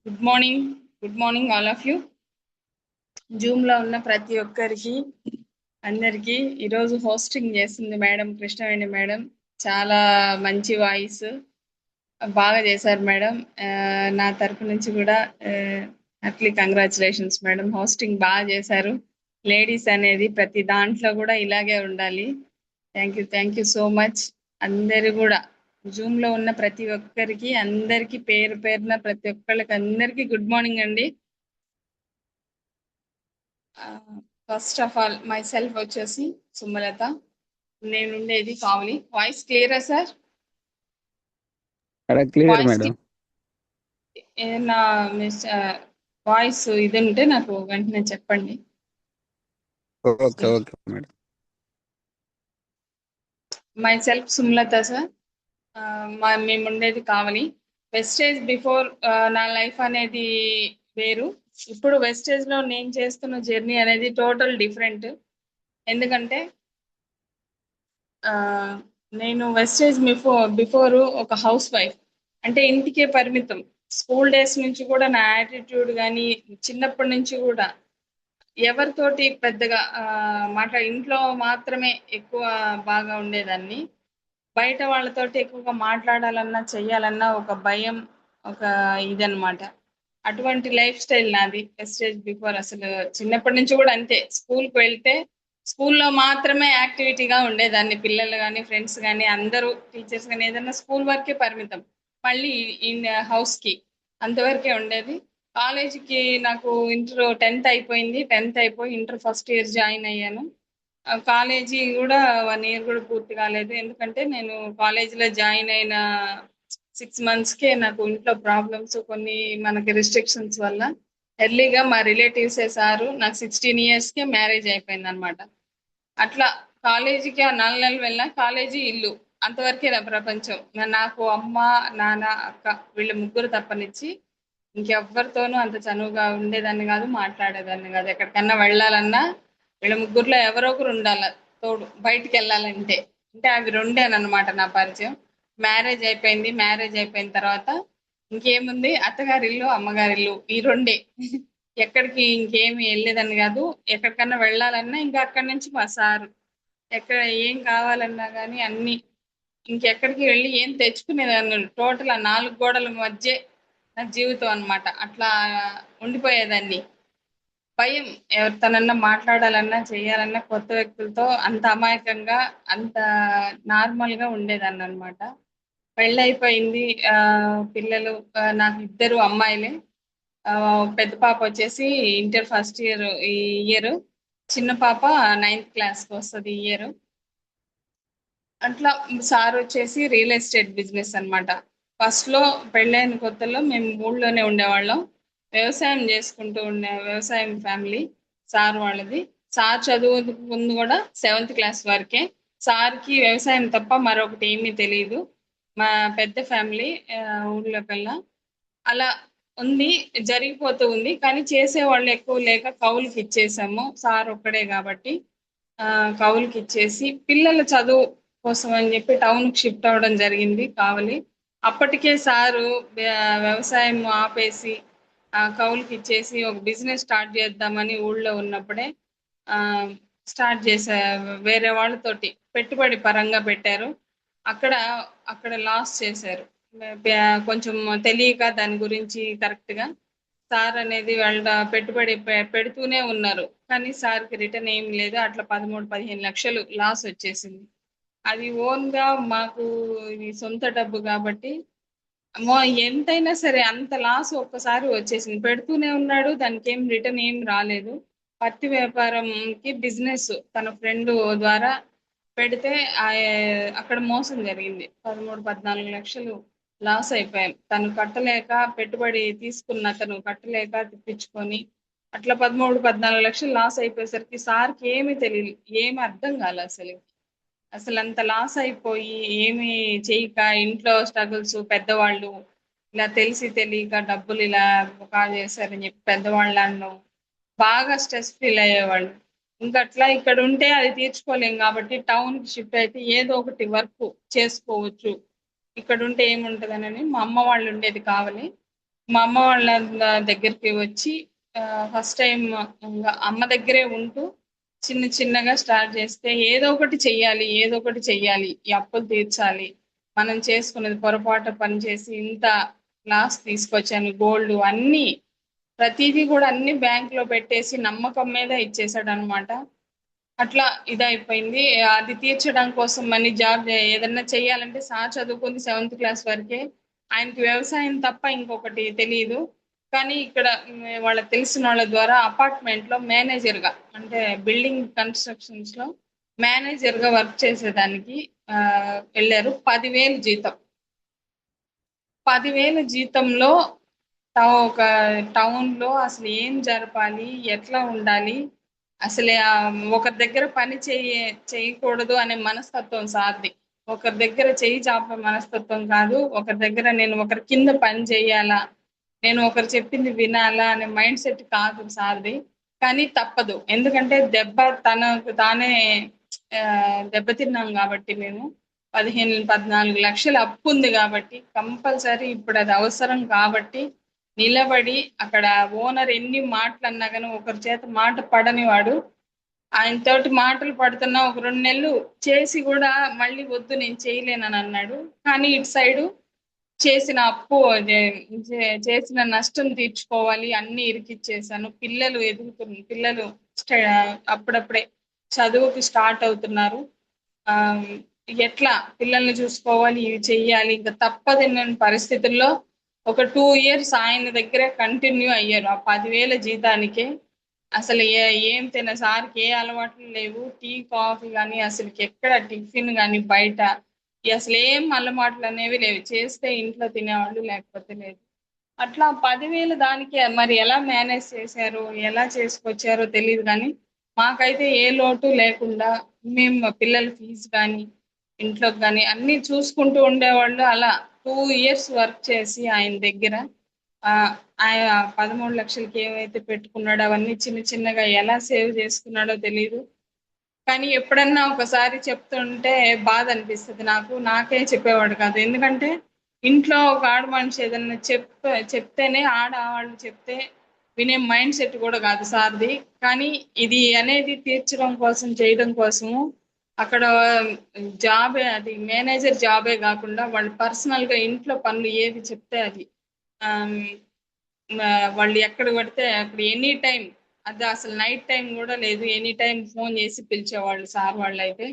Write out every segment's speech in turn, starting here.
Good morning. Good morning all of you. Zoom లో ఉన్న ప్రతి ఒక్కరికి అందరికి ఈరోజు హోస్టింగ్ చేస్తుంది మేడం కృష్ణవేణి మేడం. చాలా మంచి వాయిస్ బాగా చేశారు మేడం. నా తరపు నుంచి కూడా హ్యాపీ కంగ్రాచులేషన్స్ మేడం. హోస్టింగ్ బాగా చేశారు. లేడీస్ అనేది ప్రతి దాంట్లో కూడా ఇలాగే ఉండాలి. Thank you so much. అందరు కూడా జూమ్ లో ఉన్న ప్రతి ఒక్కరికి అందరికి పేరు పేరున ప్రతి ఒక్కళ్ళకి అందరికి గుడ్ మార్నింగ్ అండి. First of all myself వచ్చేసి సుమలత. నేను ఉండేది కావలి. వాయిస్ క్లియరా సార్? Clear voice madam. ఏదైనా మిస్ వాయిస్ ఇది ఉంటే నాకు వెంటనే చెప్పండి. Okay okay madam. Myself Sumalatha sir. మేము ఉండేది కావలి. వెస్టేజ్ బిఫోర్ నా లైఫ్ అనేది వేరు. ఇప్పుడు వెస్టేజ్ లో నేను చేస్తున్న జర్నీ అనేది టోటల్ డిఫరెంట్. ఎందుకంటే నేను వెస్టేజ్ బిఫోర్ ఒక హౌస్ వైఫ్, అంటే ఇంటికే పరిమితం. స్కూల్ డేస్ నుంచి కూడా నా యాటిట్యూడ్ కానీ చిన్నప్పటి నుంచి కూడా ఎవరితోటి పెద్దగా ఇంట్లో మాత్రమే ఎక్కువ బాగా ఉండేదాన్ని. బయట వాళ్ళతోటి ఎక్కువగా మాట్లాడాలన్నా చెయ్యాలన్నా ఒక భయం, ఒక ఇదనమాట. అటువంటి లైఫ్ స్టైల్ నాది వెస్టేజ్ బిఫోర్. అసలు చిన్నప్పటి నుంచి కూడా అంతే. స్కూల్కి వెళ్తే స్కూల్లో మాత్రమే యాక్టివిటీగా ఉండేదాన్ని. పిల్లలు కానీ ఫ్రెండ్స్ కానీ అందరూ టీచర్స్ కానీ ఏదైనా స్కూల్ వరకే పరిమితం. మళ్ళీ హౌస్ కి అంతవరకే ఉండేది. కాలేజీకి నాకు ఇంటర్ 10th అయిపోయింది. 10th అయిపోయి ఇంటర్ ఫస్ట్ ఇయర్ జాయిన్ అయ్యాను. కాలేజీ కూడా 1 year కూడా పూర్తి కాలేదు. ఎందుకంటే నేను కాలేజీలో జాయిన్ అయిన 6 months కే నాకు ఇంట్లో ప్రాబ్లమ్స్, కొన్ని మనకి రిస్ట్రిక్షన్స్ వల్ల ఎర్లీగా మా రిలేటివ్సే సారు నాకు 16 years కే మ్యారేజ్ అయిపోయింది అనమాట. అట్లా కాలేజీకి ఆ 4 నెలలు వెళ్ళినా కాలేజీ ఇల్లు అంతవరకే నా ప్రపంచం. నాకు అమ్మ, నాన్న, అక్క వీళ్ళ ముగ్గురు తప్పనిచ్చి ఇంకెవ్వరితోనూ అంత చనువుగా ఉండేదాన్ని కాదు, మాట్లాడేదాన్ని కాదు. ఎక్కడికన్నా వెళ్ళాలన్నా వీళ్ళ ముగ్గురులో ఎవరో ఒకరు ఉండాల తోడు. బయటికి వెళ్ళాలంటే అంటే అవి రెండేనమాట నా పరిచయం. మ్యారేజ్ అయిపోయింది. మ్యారేజ్ అయిపోయిన తర్వాత ఇంకేముంది, అత్తగారిల్లు అమ్మగారిల్లు ఈ రెండే. ఎక్కడికి ఇంకేమి వెళ్ళేదాన్ని కాదు. ఎక్కడికన్నా వెళ్ళాలన్నా ఇంకా అక్కడి నుంచి మా సారు. ఎక్కడ ఏం కావాలన్నా కానీ అన్ని ఇంకెక్కడికి వెళ్ళి ఏం తెచ్చుకునేదాన్ని టోటల్ ఆ 4 గోడల మధ్య నా జీవితం అన్నమాట. అట్లా ఉండిపోయేదాన్ని. భయం, ఎవరితోనన్నా మాట్లాడాలన్నా చేయాలన్నా కొత్త వ్యక్తులతో అంత అమాయకంగా అంత నార్మల్ గా ఉండేదాన్ని అనమాట. పెళ్ళైపోయింది. పిల్లలు నాకు 2 అమ్మాయిలే. పెద్ద పాప వచ్చేసి ఇంటర్ ఫస్ట్ ఇయర్ ఈ ఇయర్. చిన్న పాప 9th క్లాస్కి వస్తుంది ఈ ఇయర్. అట్లా సార్ వచ్చేసి రియల్ ఎస్టేట్ బిజినెస్ అన్నమాట. ఫస్ట్ లో పెళ్ళైన కొత్తలో మేము ఊళ్ళోనే ఉండేవాళ్ళం. వ్యవసాయం చేసుకుంటూ ఉండే వ్యవసాయం ఫ్యామిలీ సార్ వాళ్ళది. సార్ చదువు ముందు కూడా 7th క్లాస్ వరకే. సార్కి వ్యవసాయం తప్ప మరొకటి ఏమీ తెలియదు. మా పెద్ద ఫ్యామిలీ ఊళ్ళో కల్లా అలా ఉంది, జరిగిపోతూ ఉంది. కానీ చేసేవాళ్ళు ఎక్కువ లేక కౌలుకి ఇచ్చేసాము. సార్ ఒక్కడే కాబట్టి కౌలుకి ఇచ్చేసి పిల్లల చదువు కోసం అని చెప్పి టౌన్ కి షిఫ్ట్ అవ్వడం జరిగింది కావలి. అప్పటికే సారు వ్యవసాయం ఆపేసి కౌలుకి ఇచ్చేసి ఒక బిజినెస్ స్టార్ట్ చేద్దామని ఊళ్ళో ఉన్నప్పుడే ఆ స్టార్ట్ చేసా. వేరే వాళ్ళతోటి పెట్టుబడి పరంగా పెట్టారు. అక్కడ అక్కడ లాస్ చేశారు. కొంచెం తెలియక దాని గురించి కరెక్ట్ గా. సార్ అనేది వాళ్ళ పెట్టుబడి పెడుతూనే ఉన్నారు, కానీ సార్కి రిటర్న్ ఏం లేదు. అట్లా 13-15 లక్షలు లాస్ వచ్చేసింది. అది ఓన్ గా మాకు ఇది సొంత డబ్బు కాబట్టి ఎంతైనా సరే అంత లాస్ ఒక్కసారి వచ్చేసింది. పెడుతూనే ఉన్నాడు, దానికి ఏం రిటర్న్ ఏం రాలేదు. పత్తి వ్యాపారంకి బిజినెస్ తన ఫ్రెండ్ ద్వారా పెడితే అక్కడ మోసం జరిగింది. 13-14 లక్షలు లాస్ అయిపోయాం. తను కట్టలేక, పెట్టుబడి తీసుకున్న తను కట్టలేక తిప్పించుకొని అట్లా 13-14 లక్షలు లాస్ అయిపోయేసరికి సార్కి ఏమీ తెలియదు, ఏమి అర్థం కాలే అసలు. అసలు అంత లాస్ అయిపోయి ఏమి చేయక ఇంట్లో స్ట్రగుల్స్, పెద్దవాళ్ళు ఇలా తెలిసి తెలియక డబ్బులు ఇలా చేశారని చెప్పి పెద్దవాళ్ళు అనడం, బాగా స్ట్రెస్ ఫీల్ అయ్యేవాళ్ళు. ఇంకా అట్లా ఇక్కడ ఉంటే అది తీర్చుకోలేం కాబట్టి టౌన్ కి షిఫ్ట్ అయితే ఏదో ఒకటి వర్క్ చేసుకోవచ్చు. ఇక్కడ ఉంటే ఏముంటదనని మా అమ్మ వాళ్ళు ఉండేది కావాలి. మా అమ్మ వాళ్ళ దగ్గరికి వచ్చి ఫస్ట్ టైం అమ్మ దగ్గరే ఉంటూ చిన్న చిన్నగా స్టార్ట్ చేస్తే ఏదో ఒకటి చెయ్యాలి, ఏదో ఒకటి చెయ్యాలి, ఈ అప్పులు తీర్చాలి, మనం చేసుకున్నది పొరపాటు పని చేసి ఇంత లాస్ తీసుకొచ్చాను, గోల్డ్ అన్ని ప్రతిదీ కూడా అన్ని బ్యాంక్ లో పెట్టేసి నమ్మకం మీద ఇచ్చేసాడు అనమాట. అట్లా ఇదయిపోయింది. అది తీర్చడం కోసం మనీ జాబ్ ఏదన్నా చెయ్యాలంటే సార్ చదువుకుంది 7th క్లాస్ వరకే. ఆయనకి వ్యవసాయం తప్ప ఇంకొకటి తెలియదు. కానీ ఇక్కడ వాళ్ళకి తెలిసిన వాళ్ళ ద్వారా అపార్ట్మెంట్ లో మేనేజర్ గా, అంటే బిల్డింగ్ కన్స్ట్రక్షన్స్ లో మేనేజర్ గా వర్క్ చేసేదానికి ఆ వెళ్ళారు. 10,000 జీతం. 10,000 జీతంలో ఒక టౌన్ లో అసలు ఏం జరపాలి, ఎట్లా ఉండాలి, అసలు ఒకరి దగ్గర పని చేయకూడదు అనే మనస్తత్వం సార్ది. ఒకరి దగ్గర చెయ్యి చాపే మనస్తత్వం కాదు, ఒకరి దగ్గర నేను ఒకరి కింద పని చేయాలా, నేను ఒకరు చెప్పింది వినాలా అనే మైండ్ సెట్ కాదు సార్ది. కానీ తప్పదు, ఎందుకంటే దెబ్బ తనకు తానే ఆ, దెబ్బతిన్నాం కాబట్టి మేము 15-14 లక్షలు అప్పు ఉంది కాబట్టి కంపల్సరీ ఇప్పుడు అది అవసరం కాబట్టి నిలబడి అక్కడ ఓనర్ ఎన్ని మాటలు అన్నా కానీ ఒకరి చేత మాట పడని వాడు. ఆయన తోటి మాటలు పడుతున్నా ఒక 2 నెలలు చేసి కూడా మళ్ళీ వద్దు నేను చేయలేనని అన్నాడు. కానీ ఇటు సైడు చేసిన అప్పు చేసిన నష్టం తీర్చుకోవాలి, అన్ని ఇరికిచ్చేసాను. పిల్లలు ఎదుగుతున్నారు, పిల్లలు అప్పుడప్పుడే చదువుకి స్టార్ట్ అవుతున్నారు. ఆ ఎట్లా పిల్లల్ని చూసుకోవాలి, ఇవి చెయ్యాలి, ఇంకా తప్పదన్న పరిస్థితుల్లో ఒక 2 ఇయర్స్ ఆయన దగ్గరే కంటిన్యూ అయ్యారు ఆ 10,000 జీతానికే. అసలు ఏం సార్కి ఏ అలవాట్లు లేవు, టీ కాఫీ కానీ అసలు ఎక్కడ టిఫిన్ కానీ బయట అసలు ఏం అలవాట్లు అనేవి లేవు. చేస్తే ఇంట్లో తినేవాళ్ళు, లేకపోతే లేదు. అట్లా 10,000 దానికి మరి ఎలా మేనేజ్ చేశారో, ఎలా చేసుకొచ్చారో తెలియదు కానీ మాకైతే ఏ లోటు లేకుండా మేము మా పిల్లల ఫీజు కానీ ఇంట్లో కానీ అన్ని చూసుకుంటూ ఉండేవాళ్ళు. అలా 2 ఇయర్స్ వర్క్ చేసి ఆయన దగ్గర ఆ ఆయన 13 లక్షలకి ఏవైతే పెట్టుకున్నాడో అవన్నీ చిన్న చిన్నగా ఎలా సేవ్ చేసుకున్నాడో తెలియదు. కానీ ఎప్పుడన్నా ఒకసారి చెప్తుంటే బాధ అనిపిస్తుంది నాకు. నాకే చెప్పేవాడు కాదు, ఎందుకంటే ఇంట్లో ఒక ఆడ మనిషి ఏదన్నా చెప్తేనే ఆడవాళ్ళు చెప్తే వినే మైండ్ సెట్ కూడా కాదు సార్ది. కానీ ఇది అనేది తీర్చడం కోసం చేయడం కోసము అక్కడ జాబే, అది మేనేజర్ జాబే కాకుండా వాళ్ళు పర్సనల్ గా ఇంట్లో పనులు ఏది చెప్తే అది వాళ్ళు ఎక్కడ పడితే అక్కడ ఎనీ టైం, అది అసలు నైట్ టైం కూడా లేదు, ఎనీ టైం ఫోన్ చేసి పిలిచేవాళ్ళు సార్ వాళ్ళు అయితే.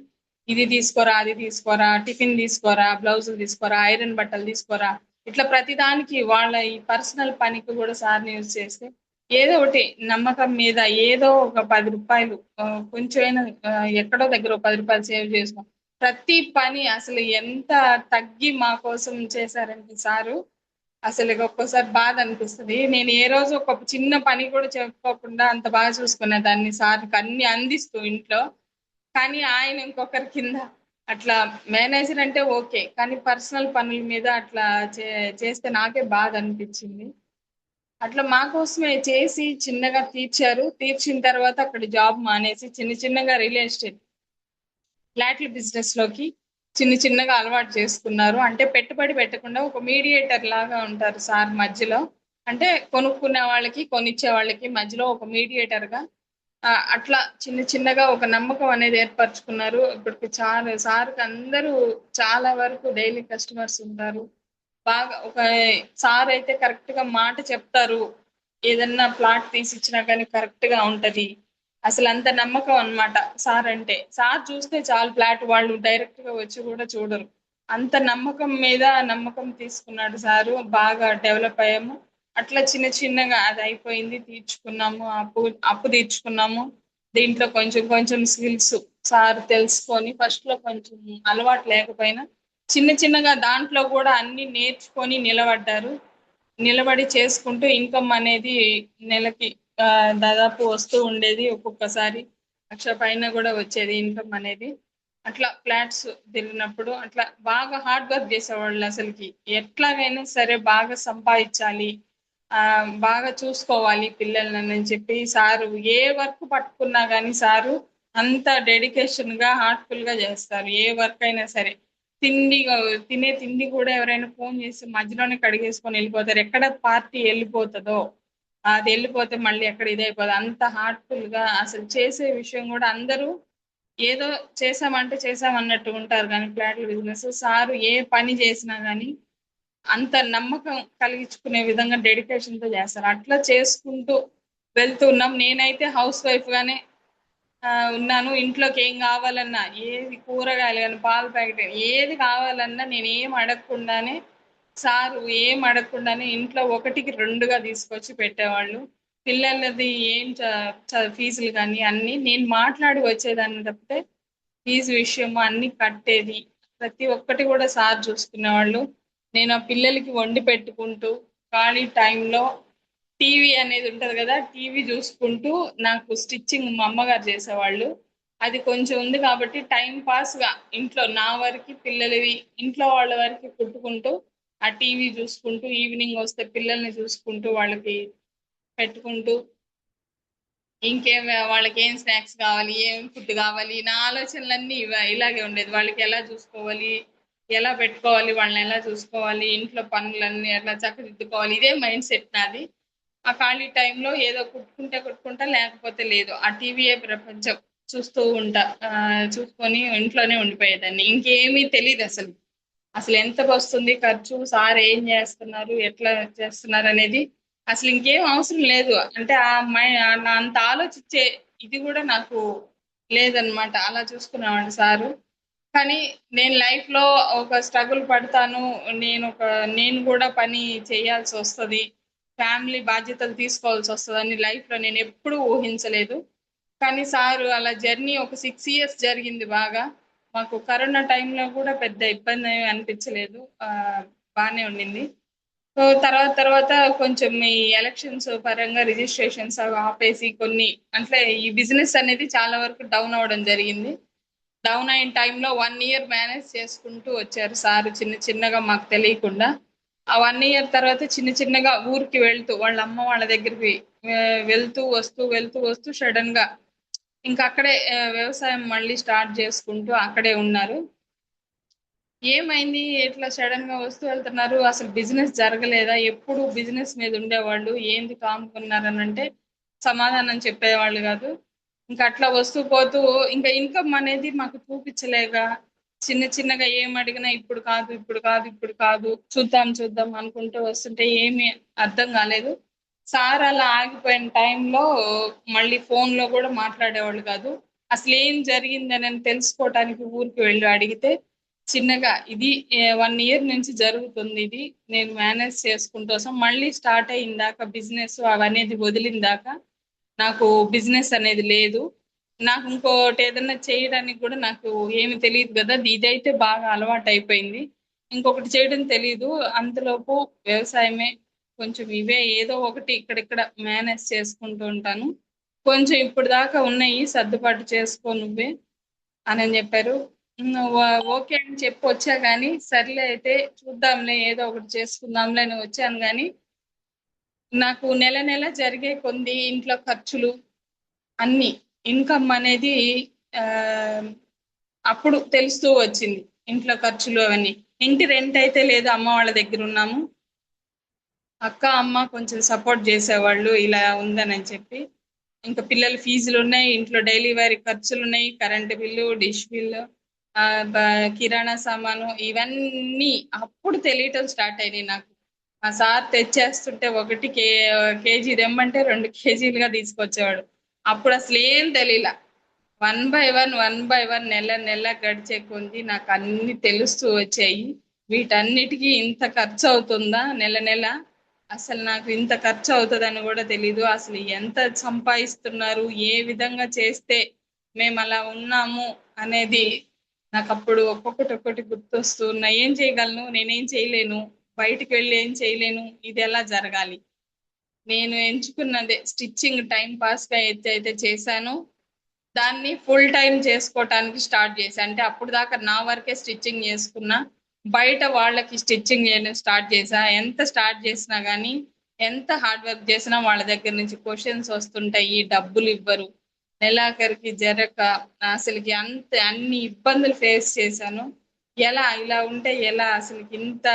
ఇది తీసుకోరా, అది తీసుకోరా, టిఫిన్ తీసుకోరా, బ్లౌజులు తీసుకోరా, ఐరన్ బట్టలు తీసుకోరా, ఇట్లా ప్రతిదానికి వాళ్ళ ఈ పర్సనల్ పనికి కూడా సార్ని యూజ్ చేస్తే ఏదో ఒకటి నమ్మకం మీద ఏదో ఒక 10 రూపాయలు కొంచెమైనా ఎక్కడో దగ్గర ఒక 10 రూపాయలు సేవ్ చేసుకో. ప్రతి పని అసలు ఎంత తగ్గి మా కోసం చేశారంటే సారు, అసలు ఒక్కోసారి బాధ అనిపిస్తుంది. నేను ఏ రోజు ఒక చిన్న పని కూడా చెప్పుకోకుండా అంత బాగా చూసుకునే దాన్ని సార్కి అన్ని అందిస్తూ ఇంట్లో. కానీ ఆయన ఇంకొకరి కింద అట్లా మేనేజర్ అంటే ఓకే, కానీ పర్సనల్ పనుల మీద అట్లా చేస్తే నాకే బాధ అనిపించింది. అట్లా మా కోసమే చేసి చిన్నగా తీర్చారు. తీర్చిన తర్వాత అక్కడ జాబ్ మానేసి చిన్న చిన్నగా రియల్ ఎస్టేట్ ఫ్లాట్ల బిజినెస్ లోకి చిన్న చిన్నగా అలవాటు చేసుకున్నారు. అంటే పెట్టుబడి పెట్టకుండా ఒక మీడియేటర్ లాగా ఉంటారు సార్ మధ్యలో. అంటే కొనుక్కునే వాళ్ళకి కొనిచ్చే వాళ్ళకి మధ్యలో ఒక మీడియేటర్ గా అట్లా చిన్న చిన్నగా ఒక నమ్మకం అనేది ఏర్పరచుకున్నారు. ఇప్పటికి చాలా సార్కి అందరూ చాలా వరకు డైలీ కస్టమర్స్ ఉంటారు. బాగా ఒక సార్ అయితే కరెక్ట్ గా మాట చెప్తారు, ఏదన్నా ప్లాట్ తీసి ఇచ్చినా కానీ కరెక్ట్ గా ఉంటది. అసలు అంత నమ్మకం అన్నమాట సార్ అంటే. సార్ చూస్తే చాలు ఫ్లాట్, వాళ్ళు డైరెక్ట్ గా వచ్చి కూడా చూడరు. అంత నమ్మకం మీద నమ్మకం తీసుకున్నాడు సారు. బాగా డెవలప్ అయ్యాము. అట్లా చిన్న చిన్నగా అది అయిపోయింది, తీర్చుకున్నాము, అప్పు అప్పు తీర్చుకున్నాము. దీంట్లో కొంచెం కొంచెం స్కిల్స్ సార్ తెలుసుకొని, ఫస్ట్ లో కొంచెం అలవాటు లేకపోయినా చిన్న చిన్నగా దాంట్లో కూడా అన్ని నేర్చుకొని నిలబడ్డారు. నిలబడి చేసుకుంటూ ఇన్కమ్ అనేది నెలకి దాదాపు వస్తూ ఉండేది. ఒక్కొక్కసారి 1,00,000 పైన కూడా వచ్చేది ఇన్కమ్ అనేది. అట్లా ఫ్లాట్స్ తిరిగినప్పుడు అట్లా బాగా హార్డ్ వర్క్ చేసేవాళ్ళు. అసలుకి ఎట్లాగైనా సరే బాగా సంపాదించాలి, బాగా చూసుకోవాలి పిల్లలని అని చెప్పి సారు ఏ వర్క్ పట్టుకున్నా కానీ సారు అంత డెడికేషన్ గా హార్ట్ఫుల్ గా చేస్తారు. ఏ వర్క్ అయినా సరే తిండి తినే తిండి కూడా ఎవరైనా ఫోన్ చేసి మధ్యలోనే కడిగేసుకొని వెళ్ళిపోతారు. ఎక్కడ పార్టీ వెళ్ళిపోతుందో అది వెళ్ళిపోతే మళ్ళీ ఎక్కడ ఇదైపోదు. అంత హార్ట్ఫుల్ గా అసలు చేసే విషయం కూడా అందరూ ఏదో చేసామంటే చేసామన్నట్టు ఉంటారు. కానీ ఫ్లాట్ల బిజినెస్ సారు ఏ పని చేసినా గానీ అంత నమ్మకం కలిగించుకునే విధంగా డెడికేషన్ తో చేస్తారు. అట్లా చేసుకుంటూ వెళ్తూ ఉన్నాం. నేనైతే హౌస్ వైఫ్ గానే ఉన్నాను. ఇంట్లోకి ఏం కావాలన్నా, ఏది కూరగాయలు కానీ, పాల ప్యాకెట్ ఏది కావాలన్నా నేను ఏం అడగకుండానే సారు ఏం అడగకుండానే ఇంట్లో ఒకటికి రెండుగా తీసుకొచ్చి పెట్టేవాళ్ళు. పిల్లలది ఏం ఫీజులు కానీ అన్ని నేను మాట్లాడి వచ్చేదాన్ని తప్పితే ఫీజు విషయము అన్ని కట్టేది ప్రతి ఒక్కటి కూడా సార్ చూసుకునేవాళ్ళు. నేను ఆ పిల్లలకి వండి పెట్టుకుంటూ ఖాళీ టైంలో టీవీ అనేది ఉంటది కదా, టీవీ చూసుకుంటూ నాకు స్టిచ్చింగ్ మా అమ్మగారు చేసేవాళ్ళు. అది కొంచెం ఉంది కాబట్టి టైం పాస్ గా ఇంట్లో నా వరకు పిల్లలవి ఇంట్లో వాళ్ళ వరకు కుట్టుకుంటూ ఆ టీవీ చూసుకుంటూ ఈవినింగ్ వస్తే పిల్లల్ని చూసుకుంటూ వాళ్ళకి పెట్టుకుంటూ ఇంకేం వాళ్ళకి ఏం స్నాక్స్ కావాలి, ఏం ఫుడ్ కావాలి, నా ఆలోచనలన్నీ ఇలాగే ఉండేది. వాళ్ళకి ఎలా చూసుకోవాలి, ఎలా పెట్టుకోవాలి, వాళ్ళని ఎలా చూసుకోవాలి, ఇంట్లో పనులన్నీ ఎలా చక్కదిద్దుకోవాలి, ఇదే మైండ్ సెట్ నాది. ఆ ఖాళీ టైంలో ఏదో కుట్టుకుంటే కుట్టుకుంటా, లేకపోతే లేదు. ఆ టీవీయే ప్రపంచం చూస్తూ ఉంటా. చూసుకొని ఇంట్లోనే ఉండిపోయేదాన్ని. ఇంకేమీ తెలియదు అసలు. అసలు ఎంత వస్తుంది ఖర్చు, సార్ ఏం చేస్తున్నారు, ఎట్లా చేస్తున్నారు అనేది అసలు ఇంకేం అవసరం లేదు. అంటే నా అంత ఆలోచించే ఇది కూడా నాకు లేదనమాట. అలా చూసుకునేవాడు సారు. కానీ నేను లైఫ్ లో ఒక స్ట్రగుల్ పడతాను, నేను కూడా పని చేయాల్సి వస్తది, ఫ్యామిలీ బాధ్యతలు తీసుకోవాల్సి వస్తుందని లైఫ్ లో నేను ఎప్పుడూ ఊహించలేదు. కానీ సారు అలా జర్నీ ఒక 6 years జరిగింది బాగా. మాకు కరోనా టైంలో కూడా పెద్ద ఇబ్బంది ఏమీ అనిపించలేదు. బాగానే ఉండింది. సో తర్వాత తర్వాత కొంచెం ఈ ఎలక్షన్స్ పరంగా రిజిస్ట్రేషన్స్ అవి ఆపేసి కొన్ని అంటే ఈ బిజినెస్ అనేది చాలా వరకు డౌన్ అవ్వడం జరిగింది. డౌన్ అయిన టైంలో 1 year మేనేజ్ చేసుకుంటూ వచ్చారు సార్ చిన్న చిన్నగా మాకు తెలియకుండా. ఆ 1 year తర్వాత చిన్న చిన్నగా ఊరికి వెళ్తూ వాళ్ళ అమ్మ వాళ్ళ దగ్గరికి వెళ్తూ వస్తూ సడన్ గా ఇంకా అక్కడే వ్యవసాయం మళ్ళీ స్టార్ట్ చేసుకుంటూ అక్కడే ఉన్నారు. ఏమైంది ఎట్లా సడన్ గా వస్తూ వెళ్తున్నారు, అసలు బిజినెస్ జరగలేదా, ఎప్పుడు బిజినెస్ మీద ఉండేవాళ్ళు, ఏంది కాముకున్నారని అంటే సమాధానం చెప్పేవాళ్ళు కాదు. ఇంకా అట్లా వస్తూ పోతూ ఇంకా ఇన్కమ్ అనేది మాకు చూపించలేక చిన్న చిన్నగా ఏం అడిగినా ఇప్పుడు కాదు ఇప్పుడు కాదు ఇప్పుడు కాదు, చూద్దాం చూద్దాం అనుకుంటూ వస్తుంటే ఏమీ అర్థం కాలేదు. సార్ అలా ఆగిపోయిన టైంలో మళ్ళీ ఫోన్ లో కూడా మాట్లాడేవాళ్ళు కాదు. అసలు ఏం జరిగిందని తెలుసుకోవటానికి ఊరికి వెళ్ళి అడిగితే చిన్నగా ఇది 1 year నుంచి జరుగుతుంది, ఇది నేను మేనేజ్ చేసుకుంటూ వస్తాం, మళ్ళీ స్టార్ట్ అయిందాక బిజినెస్ అవనేది వదిలిందాక నాకు బిజినెస్ అనేది లేదు. నాకు ఇంకోటి ఏదైనా చేయడానికి కూడా నాకు ఏమి తెలియదు కదా, ఇదైతే బాగా అలవాటు అయిపోయింది, ఇంకొకటి చేయడం తెలియదు. అంతలోపు వ్యవసాయమే కొంచెం ఇవే ఏదో ఒకటి ఇక్కడిక్కడ మేనేజ్ చేసుకుంటూ ఉంటాను. కొంచెం ఇప్పుడు దాకా ఉన్నాయి, సర్దుబాటు చేసుకో నువ్వే అని చెప్పారు. ఓకే అని చెప్పి వచ్చా గానీ సర్లే అయితే చూద్దాంలే ఏదో ఒకటి చేసుకుందాంలే అని వచ్చాను గానీ నాకు నెల నెల జరిగే కొన్ని ఇంట్లో ఖర్చులు అన్ని ఇన్కమ్ అనేది ఆ అప్పుడు తెలుస్తూ వచ్చింది. ఇంట్లో ఖర్చులు అవన్నీ. ఇంటి రెంట్ అయితే లేదు, అమ్మ వాళ్ళ దగ్గర ఉన్నాము. అక్క అమ్మ కొంచెం సపోర్ట్ చేసేవాళ్ళు ఇలా ఉందని చెప్పి. ఇంకా పిల్లల ఫీజులు ఉన్నాయి, ఇంట్లో డైలీ వారి ఖర్చులు ఉన్నాయి, కరెంటు బిల్లు, డిష్ బిల్లు, కిరాణా సామాను ఇవన్నీ అప్పుడు తెలియటం స్టార్ట్ అయినాయి నాకు. ఆ సార్ తెచ్చేస్తుంటే ఒకటి కేజీ తెమ్మంటే 2 కేజీలుగా తీసుకొచ్చేవాడు. అప్పుడు అసలు ఏం తెలియలా. 1 by 1 నెల నెల గడిచే కొంది నాకు అన్ని తెలుస్తూ వచ్చాయి. వీటన్నిటికీ ఇంత ఖర్చు అవుతుందా నెల నెల, అసలు నాకు ఇంత ఖర్చు అవుతుందని కూడా తెలీదు, అసలు ఎంత సంపాదిస్తున్నారు, ఏ విధంగా చేస్తే మేము అలా ఉన్నాము అనేది నాకు అప్పుడు ఒక్కొక్కటి గుర్తొస్తూ ఉన్నా. ఏం చేయగలను, నేనేం చేయలేను, బయటికి వెళ్ళి ఏం చేయలేను, ఇది ఎలా జరగాలి. నేను ఎంచుకున్నదే స్టిచ్చింగ్ టైం పాస్ గా అయితే చేశాను, దాన్ని ఫుల్ టైం చేసుకోవటానికి స్టార్ట్ చేశా. అంటే అప్పుడు దాకా నా వరకే స్టిచ్చింగ్ చేసుకున్నా, బయట వాళ్ళకి స్టిచ్చింగ్ చేయడం స్టార్ట్ చేశా. ఎంత స్టార్ట్ చేసినా గానీ ఎంత హార్డ్ వర్క్ చేసినా వాళ్ళ దగ్గర నుంచి క్వశ్చన్స్ వస్తుంటాయి, డబ్బులు ఇవ్వరు, నెలాఖరికి జరగక అసలుకి అన్ని ఇబ్బందులు ఫేస్ చేశాను. ఎలా ఇలా ఉంటే ఎలా అసలు ఇంత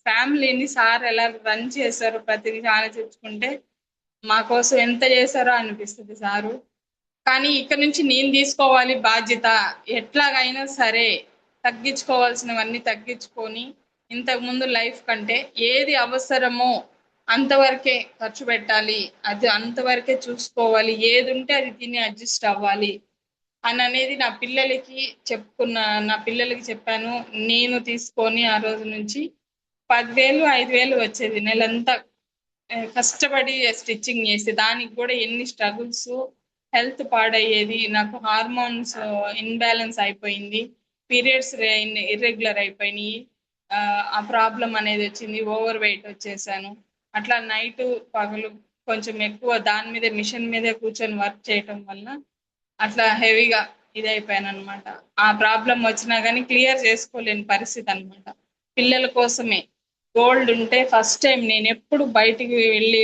ఫ్యామిలీని సార్ ఎలా రన్ చేశారో ప్రతిదీ ఆలోచించుకుంటే మా కోసం ఎంత చేశారో అనిపిస్తుంది సారు. కానీ ఇక్కడ నుంచి నేను తీసుకోవాలి బాధ్యత. ఎట్లాగైనా సరే తగ్గించుకోవాల్సినవన్నీ తగ్గించుకొని ఇంతకు ముందు లైఫ్ కంటే ఏది అవసరమో అంతవరకే ఖర్చు పెట్టాలి, అది అంతవరకే చూసుకోవాలి, ఏది ఉంటే అది తిని అడ్జస్ట్ అవ్వాలి అని అనేది నా పిల్లలకి చెప్పాను. నేను తీసుకొని ఆ రోజు నుంచి 10,000 5,000 వచ్చేది నెలంతా. కష్టపడి స్టిచ్చింగ్ చేసి దానికి కూడా ఎన్ని స్ట్రగుల్స్, హెల్త్ పాడయ్యేది, నాకు హార్మోన్స్ ఇన్బ్యాలెన్స్ అయిపోయింది, పీరియడ్స్ ఇర్రెగ్యులర్ అయిపోయినాయి, ఆ ప్రాబ్లం అనేది వచ్చింది, ఓవర్ వెయిట్ వచ్చేసాను. అట్లా నైట్ పగలు కొంచెం ఎక్కువ దాని మీద మిషన్ మీదే కూర్చొని వర్క్ చేయటం వల్ల అట్లా హెవీగా ఇదైపోయాను అనమాట. ఆ ప్రాబ్లం వచ్చినా కానీ క్లియర్ చేసుకోలేని పరిస్థితి అనమాట. పిల్లల కోసమే గోల్డ్ ఉంటే ఫస్ట్ టైం నేను ఎప్పుడు బయటికి వెళ్ళి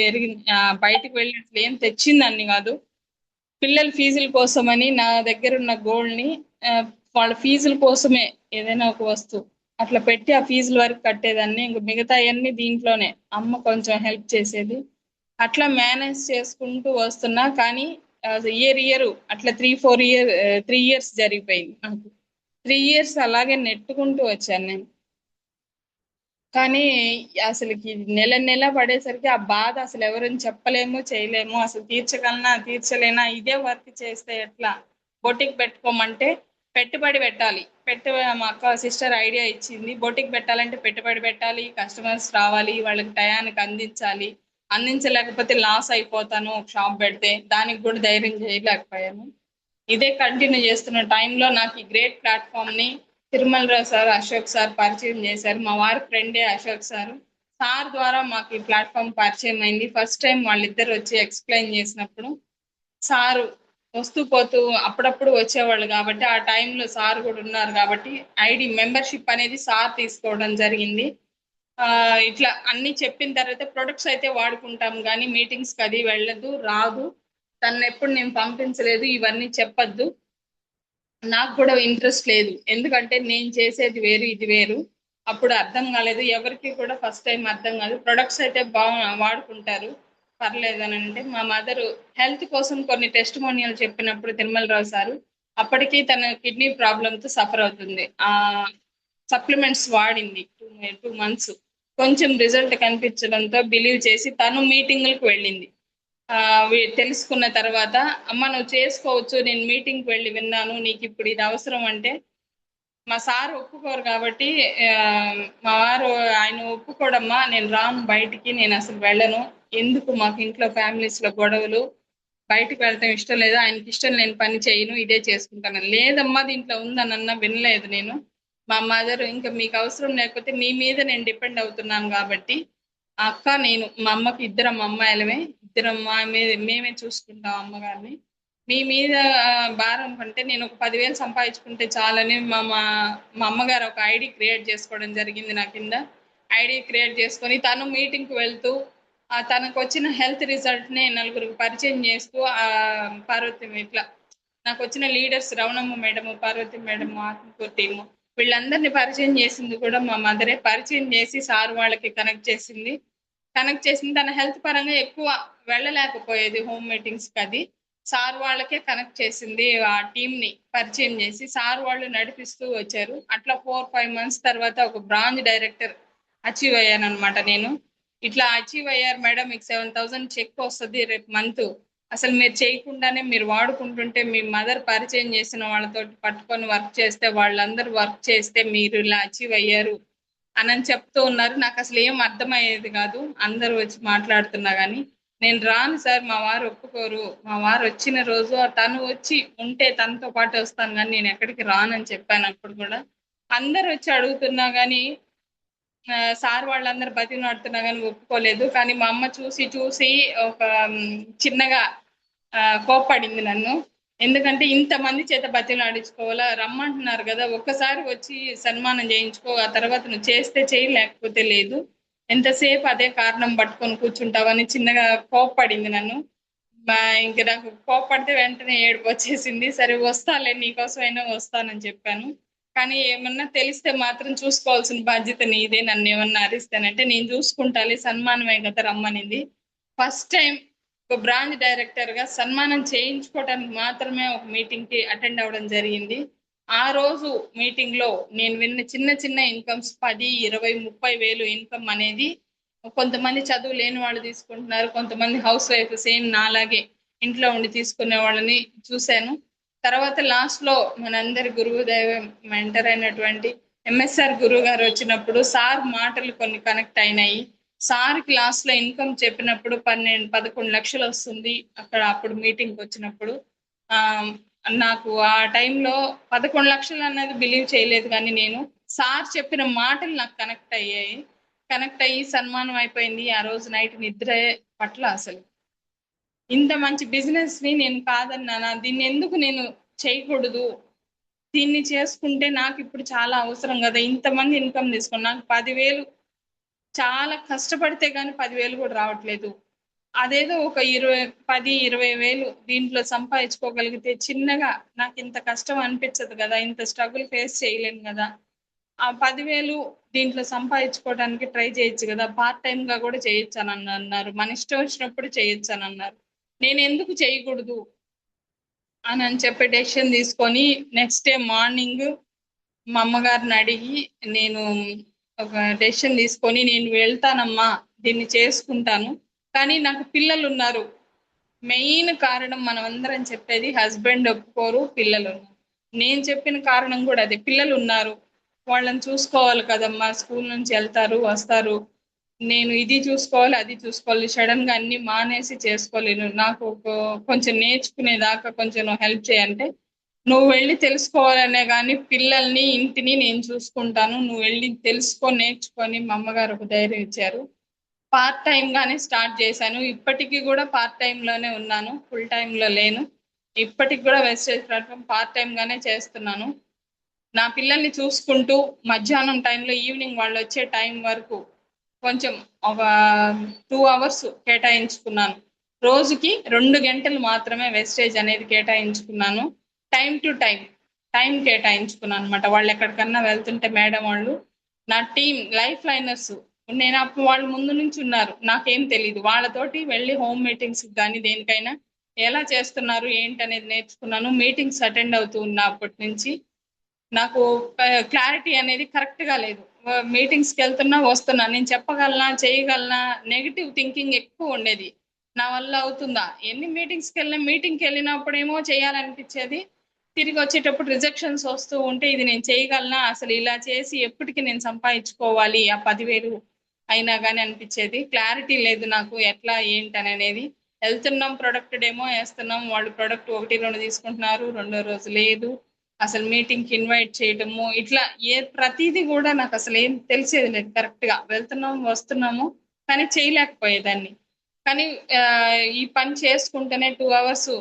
అట్లా ఏం తెచ్చిందాన్ని కాదు. పిల్లల ఫీజుల కోసమని నా దగ్గర ఉన్న గోల్డ్ ని వాళ్ళ ఫీజుల కోసమే ఏదైనా ఒక వస్తువు అట్లా పెట్టి ఆ ఫీజుల వరకు కట్టేదాన్ని. ఇంక మిగతా అన్ని దీంట్లోనే అమ్మ కొంచెం హెల్ప్ చేసేది. అట్లా మేనేజ్ చేసుకుంటూ వస్తున్నా. కానీ ఇయర్ అట్లా 3 ఇయర్స్ జరిగిపోయింది నాకు. 3 ఇయర్స్ అలాగే నెట్టుకుంటూ వచ్చాను నేను. కానీ అసలుకి నెల నెల పడేసరికి ఆ బాధ అసలు ఎవరని చెప్పలేము, చేయలేము. అసలు తీర్చగలనా తీర్చలేనా, ఇదే వర్క్ చేస్తే ఎట్లా. బొటిక్ పెట్టుకోమంటే పెట్టుబడి పెట్టాలి. మా అక్క సిస్టర్ ఐడియా ఇచ్చింది, బొటిక్ పెట్టాలంటే పెట్టుబడి పెట్టాలి, కస్టమర్స్ రావాలి, వాళ్ళకి టయానికి అందించాలి. అందించలేకపోతే లాస్ అయిపోతాను ఒక షాప్ పెడితే. దానికి కూడా ధైర్యం చేయలేకపోయాను. ఇదే కంటిన్యూ చేస్తున్న టైంలో నాకు ఈ గ్రేట్ ప్లాట్ఫామ్ ని తిరుమల రావు సార్, అశోక్ సార్ పరిచయం చేశారు. మా వారి ఫ్రెండే అశోక్ సార్. సార్ ద్వారా మాకు ఈ ప్లాట్ఫామ్ పరిచయం అయింది. ఫస్ట్ టైం వాళ్ళిద్దరు వచ్చి ఎక్స్ప్లెయిన్ చేసినప్పుడు సారు వస్తూ పోతూ అప్పుడప్పుడు వచ్చేవాళ్ళు కాబట్టి ఆ టైంలో సార్ కూడా ఉన్నారు కాబట్టి ఐడి మెంబర్షిప్ అనేది సార్ తీసుకోవడం జరిగింది. ఇట్లా అన్ని చెప్పిన తర్వాత ప్రొడక్ట్స్ అయితే వాడుకుంటాం కానీ మీటింగ్స్ కి అది వెళ్ళదు, రాదు. తను ఎప్పుడు నేను పంపించలేదు, ఇవన్నీ చెప్పొద్దు. నాకు కూడా ఇంట్రెస్ట్ లేదు, ఎందుకంటే నేను చేసేది వేరు ఇది వేరు. అప్పుడు అర్థం కాలేదు ఎవరికి కూడా, ఫస్ట్ టైం అర్థం కాదు. ప్రొడక్ట్స్ అయితే వాడుకుంటారు పర్లేదు అని అంటే, మా మదర్ హెల్త్ కోసం కొన్ని టెస్టిమోనియల్ చెప్పినప్పుడు తిరుమలరావు సారు అప్పటికి తన కిడ్నీ ప్రాబ్లంతో సఫర్ అవుతుంది. సప్లిమెంట్స్ వాడింది 2 months. కొంచెం రిజల్ట్ కనిపించడంతో బిలీవ్ చేసి తను మీటింగ్లకు వెళ్ళింది. తెలుసుకున్న తర్వాత అమ్మ నువ్వు చేసుకోవచ్చు, నేను మీటింగ్కి వెళ్ళి విన్నాను, నీకు ఇప్పుడు ఇది అవసరం అంటే మా సార్ ఒప్పుకోరు కాబట్టి మా వారు ఆయన ఒప్పుకోడమ్మా, నేను రాను బయటికి, నేను అసలు వెళ్ళను, ఎందుకు మాకు ఇంట్లో ఫ్యామిలీస్ లో గొడవలు, బయటకు వెళ్ళటం ఇష్టం లేదు, ఆయనకి ఇష్టం లేని పని చేయను, ఇదే చేసుకుంటాను. లేదమ్మా దీంట్లో ఉందనన్నా వినలేదు నేను. మా మదర్ ఇంకా మీకు అవసరం లేకపోతే మీ మీద నేను డిపెండ్ అవుతున్నాను కాబట్టి అక్క నేను మా అమ్మకి ఇద్దరం అమ్మాయిలమే, ఇద్దరం మేమే చూసుకుంటాం అమ్మగారిని. మీ మీద భారం కంటే నేను ఒక 10,000 సంపాదించుకుంటే చాలని మా అమ్మగారు ఒక ఐడి క్రియేట్ చేసుకోవడం జరిగింది నా కింద. ఐడి క్రియేట్ చేసుకొని తను మీటింగ్కి వెళ్తూ తనకు వచ్చిన హెల్త్ రిజల్ట్ ని నలుగురికి పరిచయం చేస్తూ పార్వతి ఇట్లా నాకు వచ్చిన leaders Ravanamma madam, Parvathi madam, Atmakur team వీళ్ళందరినీ పరిచయం చేసింది కూడా మా మదరే. పరిచయం చేసి సార్ వాళ్ళకి కనెక్ట్ చేసింది. తన హెల్త్ పరంగా ఎక్కువ వెళ్ళలేకపోయేది హోమ్ మీటింగ్స్ కి, అది సార్ వాళ్ళకే కనెక్ట్ చేసింది. ఆ టీం ని పరిచయం చేసి సార్ వాళ్ళు నడిపిస్తూ వచ్చారు. అట్లా 4-5 months తర్వాత ఒక బ్రాంచ్ డైరెక్టర్ అచీవ్ అయ్యాను అనమాట నేను. ఇట్లా అచీవ్ అయ్యారు మేడం, మీకు 7,000 చెక్ వస్తుంది రేపు మంత్, అసలు మీరు చేయకుండానే మీరు వాడుకుంటుంటే మీ మదర్ పరిచయం చేసిన వాళ్ళతో పట్టుకొని వర్క్ చేస్తే వాళ్ళందరూ వర్క్ చేస్తే మీరు ఇలా అచీవ్ అయ్యారు అని చెప్తూ ఉన్నారు. నాకు అసలు ఏం అర్థమయ్యేది కాదు, అందరూ వచ్చి మాట్లాడుతున్నా గానీ నేను రాను సార్, మా వారు ఒప్పుకోరు, మా వారు వచ్చిన రోజు తను వచ్చి ఉంటే తనతో పాటు వస్తాను కానీ నేను ఎక్కడికి రానని చెప్పాను. అప్పుడు కూడా అందరు వచ్చి అడుగుతున్నా గానీ సార్ వాళ్ళందరూ బతిమలాడుతున్నా కానీ ఒప్పుకోలేదు. కానీ మా అమ్మ చూసి చూసి ఒక చిన్నగా కోప్పడింది నన్ను. ఎందుకంటే ఇంతమంది చేత బతిమలాడించుకోవాలా, రమ్మంటున్నారు కదా, ఒక్కసారి వచ్చి సన్మానం చేయించుకో, ఆ తర్వాత నువ్వు చేస్తే చేయి లేకపోతే లేదు, ఎంతసేపు అదే కారణం పట్టుకొని కూర్చుంటావని చిన్నగా కోప్పడింది నన్ను. ఇంక నాకు కోప్పడితే వెంటనే ఏడుపు వచ్చేసింది. సరే వస్తాలే నీకోసమైనా వస్తానని చెప్పాను. కానీ ఏమన్నా తెలిస్తే మాత్రం చూసుకోవాల్సిన బాధ్యత నీదే, నన్ను ఏమన్నా అరిస్తానంటే నేను చూసుకుంటాలి, సన్మానమే కదా రమ్మనింది. ఫస్ట్ టైం ఒక బ్రాంచ్ డైరెక్టర్ గా సన్మానం చేయించుకోవడానికి మాత్రమే ఒక మీటింగ్ కి అటెండ్ అవ్వడం జరిగింది. ఆ రోజు మీటింగ్ లో నేను విన్న చిన్న చిన్న ఇన్కమ్స్ 10, 20, 30 వేలు ఇన్కమ్ అనేది కొంతమంది చదువు లేని వాళ్ళు తీసుకుంటున్నారు, కొంతమంది హౌస్ వైఫ్ సేమ్ నాలాగే ఇంట్లో ఉండి తీసుకునే వాళ్ళని చూశాను. తర్వాత లాస్ట్ లో మనందరి గురువు దైవం మెంటర్ అయినటువంటి ఎంఎస్ఆర్ గురువు గారు వచ్చినప్పుడు సార్ మాటలు కొన్ని కనెక్ట్ అయినాయి. సార్ క్లాస్ లో ఇన్కమ్ చెప్పినప్పుడు 11 లక్షలు వస్తుంది అక్కడ అప్పుడు మీటింగ్ వచ్చినప్పుడు. ఆ నాకు ఆ టైంలో 11 లక్షలు అన్నది బిలీవ్ చేయలేదు, కానీ నేను సార్ చెప్పిన మాటలు నాకు కనెక్ట్ అయ్యాయి. కనెక్ట్ అయ్యి సన్మానం అయిపోయింది. ఆ రోజు నైట్ నిద్ర పట్ల అసలు ఇంత మంచి బిజినెస్ ని నేను కాదన్నానా, దీన్ని ఎందుకు నేను చేయకూడదు, దీన్ని చేసుకుంటే నాకు ఇప్పుడు చాలా అవసరం కదా, ఇంతమంది ఇన్కమ్ తీసుకుని నాకు 10,000 చాలా కష్టపడితే గానీ 10,000 కూడా రావట్లేదు. అదేదో ఒక 10-20 వేలు దీంట్లో సంపాదించుకోగలిగితే చిన్నగా నాకు ఇంత కష్టం అనిపించదు కదా, ఇంత స్ట్రగుల్ ఫేస్ చేయలేను కదా, ఆ 10,000 దీంట్లో సంపాదించుకోవడానికి ట్రై చేయొచ్చు కదా, పార్ట్ టైం గా కూడా చేయొచ్చు అని అన్నారు. మన ఇష్టం వచ్చినప్పుడు చేయొచ్చు అని అన్నారు. నేను ఎందుకు చేయకూడదు అని చెప్పి డెసిషన్ తీసుకొని నెక్స్ట్ డే మార్నింగ్ మా అమ్మగారిని అడిగి నేను ఒక డెసిషన్ తీసుకొని నేను వెళ్తానమ్మా, దీన్ని చేసుకుంటాను, కానీ నాకు పిల్లలు ఉన్నారు. మెయిన్ కారణం మనం అందరం చెప్పేది హస్బెండ్ ఒప్పుకోరు, పిల్లలు ఉన్నారు. నేను చెప్పిన కారణం కూడా అదే, పిల్లలు ఉన్నారు, వాళ్ళని చూసుకోవాలి కదమ్మా, స్కూల్ నుంచి వెళ్తారు వస్తారు, నేను ఇది చూసుకోవాలి అది చూసుకోవాలి, సడన్ గా అన్ని మానేసి చేసుకోలేను, నాకు కొంచెం నేర్చుకునేదాకా కొంచెం హెల్ప్ చేయంటే, నువ్వు వెళ్ళి తెలుసుకోవాలనే కానీ పిల్లల్ని ఇంటిని నేను చూసుకుంటాను, నువ్వు వెళ్ళి తెలుసుకొని నేర్చుకొని మా అమ్మగారు ఒక ధైర్యం ఇచ్చారు. పార్ట్ టైం గానే స్టార్ట్ చేశాను. ఇప్పటికీ కూడా పార్ట్ టైం లోనే ఉన్నాను, ఫుల్ టైం లో లేను. ఇప్పటికి కూడా వెస్టేజ్ ప్లాట్ఫామ్ పార్ట్ టైం గానే చేస్తున్నాను. నా పిల్లల్ని చూసుకుంటూ మధ్యాహ్నం టైంలో ఈవినింగ్ వాళ్ళు వచ్చే టైం వరకు కొంచెం ఒక 2 అవర్స్ కేటాయించుకున్నాను. రోజుకి 2 గంటలు మాత్రమే వెస్టేజ్ అనేది కేటాయించుకున్నాను. టైం టు టైం కేటాయించుకున్నాను అనమాట. వాళ్ళు ఎక్కడికన్నా వెళ్తుంటే మేడం వాళ్ళు నా టీం లైఫ్ లైనర్స్, నేను అప్పుడు వాళ్ళు ముందు నుంచి ఉన్నారు, నాకేం తెలియదు, వాళ్ళతోటి వెళ్ళి హోమ్ మీటింగ్స్ కానీ దేనికైనా ఎలా చేస్తున్నారు ఏంటి అనేది నేర్చుకున్నాను. మీటింగ్స్ అటెండ్ అవుతూ ఉన్నా అప్పటి నుంచి. నాకు క్లారిటీ అనేది కరెక్ట్ గా లేదు. మీటింగ్స్ కి వెళ్తున్నా వస్తున్నా, నేను చెప్పగలనా చేయగలనా నెగిటివ్ థింకింగ్ ఎక్కువ ఉండేది. నా వల్ల అవుతుందా, ఎన్ని మీటింగ్స్ కి వెళ్ళినా మీటింగ్ కి వెళ్ళినప్పుడేమో చేయాలనిపించేది, తిరిగి వచ్చేటప్పుడు రిజెక్షన్స్ వస్తూ ఉంటే ఇది నేను చేయగలనా, అసలు ఇలా చేసి ఎప్పటికి నేను సంపాదించుకోవాలి ఆ 10,000 అయినా కానీ అనిపించేది. క్లారిటీ లేదు నాకు ఎట్లా ఏంటి అనేది. వెళ్తున్నాం, ప్రొడక్ట్ డెమో వేస్తున్నాం, వాళ్ళు ప్రొడక్ట్ 1-2 తీసుకుంటున్నారు, రెండో రోజు లేదు, అసలు మీటింగ్ కి ఇన్వైట్ చేయడము, ఇట్లా ప్రతిదీ కూడా నాకు అసలు ఏం తెలిసేది లేదు. కరెక్ట్ గా వెళ్తున్నాము వస్తున్నాము కానీ చేయలేకపోయేదాన్ని. కానీ ఆ, ఈ పని చేసుకుంటేనే 2 అవర్స్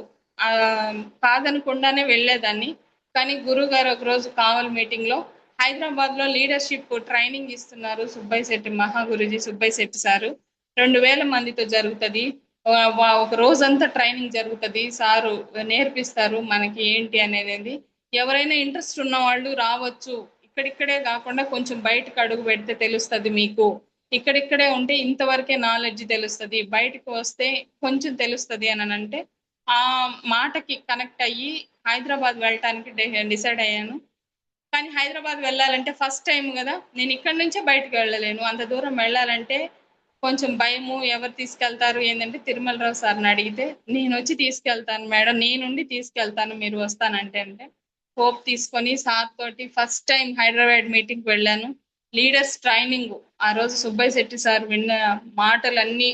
కాదనకుండానే వెళ్ళేదాన్ని. కానీ గురువు గారు ఒక రోజు కావాలి మీటింగ్ లో హైదరాబాద్ లో లీడర్షిప్ ట్రైనింగ్ ఇస్తున్నారు, సుబ్బయ్య శెట్టి మహా గురుజీ సుబ్బయ్య శెట్టి సారు, 2,000 మందితో జరుగుతుంది. ఒక రోజంతా ట్రైనింగ్ జరుగుతుంది, సారు నేర్పిస్తారు మనకి ఏంటి అనేది. ఎవరైనా ఇంట్రెస్ట్ ఉన్న వాళ్ళు రావచ్చు, ఇక్కడిక్కడే కాకుండా కొంచెం బయటకు అడుగు పెడితే తెలుస్తుంది మీకు, ఇక్కడిక్కడే ఉంటే ఇంతవరకే నాలెడ్జ్ తెలుస్తుంది, బయటకు వస్తే కొంచెం తెలుస్తుంది అని అంటే ఆ మాటకి కనెక్ట్ అయ్యి హైదరాబాద్ వెళ్ళటానికి డిసైడ్ అయ్యాను. కానీ హైదరాబాద్ వెళ్ళాలంటే ఫస్ట్ టైం కదా, నేను ఇక్కడ నుంచే బయటకు వెళ్ళలేను, అంత దూరం వెళ్ళాలంటే కొంచెం భయము, ఎవరు తీసుకెళ్తారు ఏంటంటే తిరుమలరావు సార్ని అడిగితే నేను వచ్చి తీసుకెళ్తాను మేడం, నేనుండి తీసుకెళ్తాను మీరు వస్తానంటే అంటే హోప్ తీసుకొని సార్ తోటి ఫస్ట్ టైం హైదరాబాద్ మీటింగ్ వెళ్ళాను. లీడర్స్ ట్రైనింగ్ ఆ రోజు సుబ్బయ్య శెట్టి సార్ విన్న మాటలన్నీ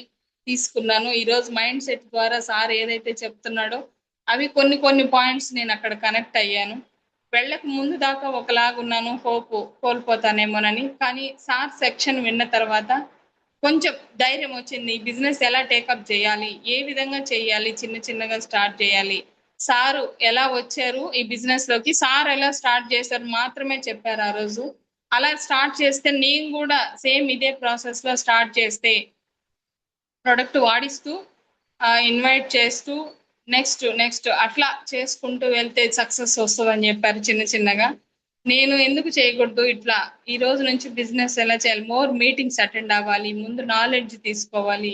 తీసుకున్నాను. ఈ రోజు మైండ్ సెట్ ద్వారా సార్ ఏదైతే చెప్తున్నాడో అవి కొన్ని కొన్ని పాయింట్స్ నేను అక్కడ కనెక్ట్ అయ్యాను. వెళ్ళక ముందు దాకా ఒకలాగున్నాను, హోప్ కోల్పోతానేమోనని, కానీ సార్ సెక్షన్ విన్న తర్వాత కొంచెం ధైర్యం వచ్చింది. ఈ బిజినెస్ ఎలా టేకప్ చేయాలి, ఏ విధంగా చేయాలి, చిన్న చిన్నగా స్టార్ట్ చేయాలి, సారు ఎలా వచ్చారు ఈ బిజినెస్ లోకి, సార్ ఎలా స్టార్ట్ చేశారు మాత్రమే చెప్పారు ఆ రోజు. అలా స్టార్ట్ చేస్తే నేను కూడా సేమ్ ఇదే ప్రాసెస్ లో స్టార్ట్ చేస్తే ప్రొడక్ట్ వాడిస్తూ ఇన్వైట్ చేస్తూ నెక్స్ట్ నెక్స్ట్ అట్లా చేసుకుంటూ వెళ్తే సక్సెస్ వస్తుందని చెప్పారు చిన్న చిన్నగా. నేను ఎందుకు చేయకూడదు ఇట్లా ఈ రోజు నుంచి బిజినెస్ ఎలా చేయాలి, మోర్ మీటింగ్స్ అటెండ్ అవ్వాలి, ముందు నాలెడ్జ్ తీసుకోవాలి,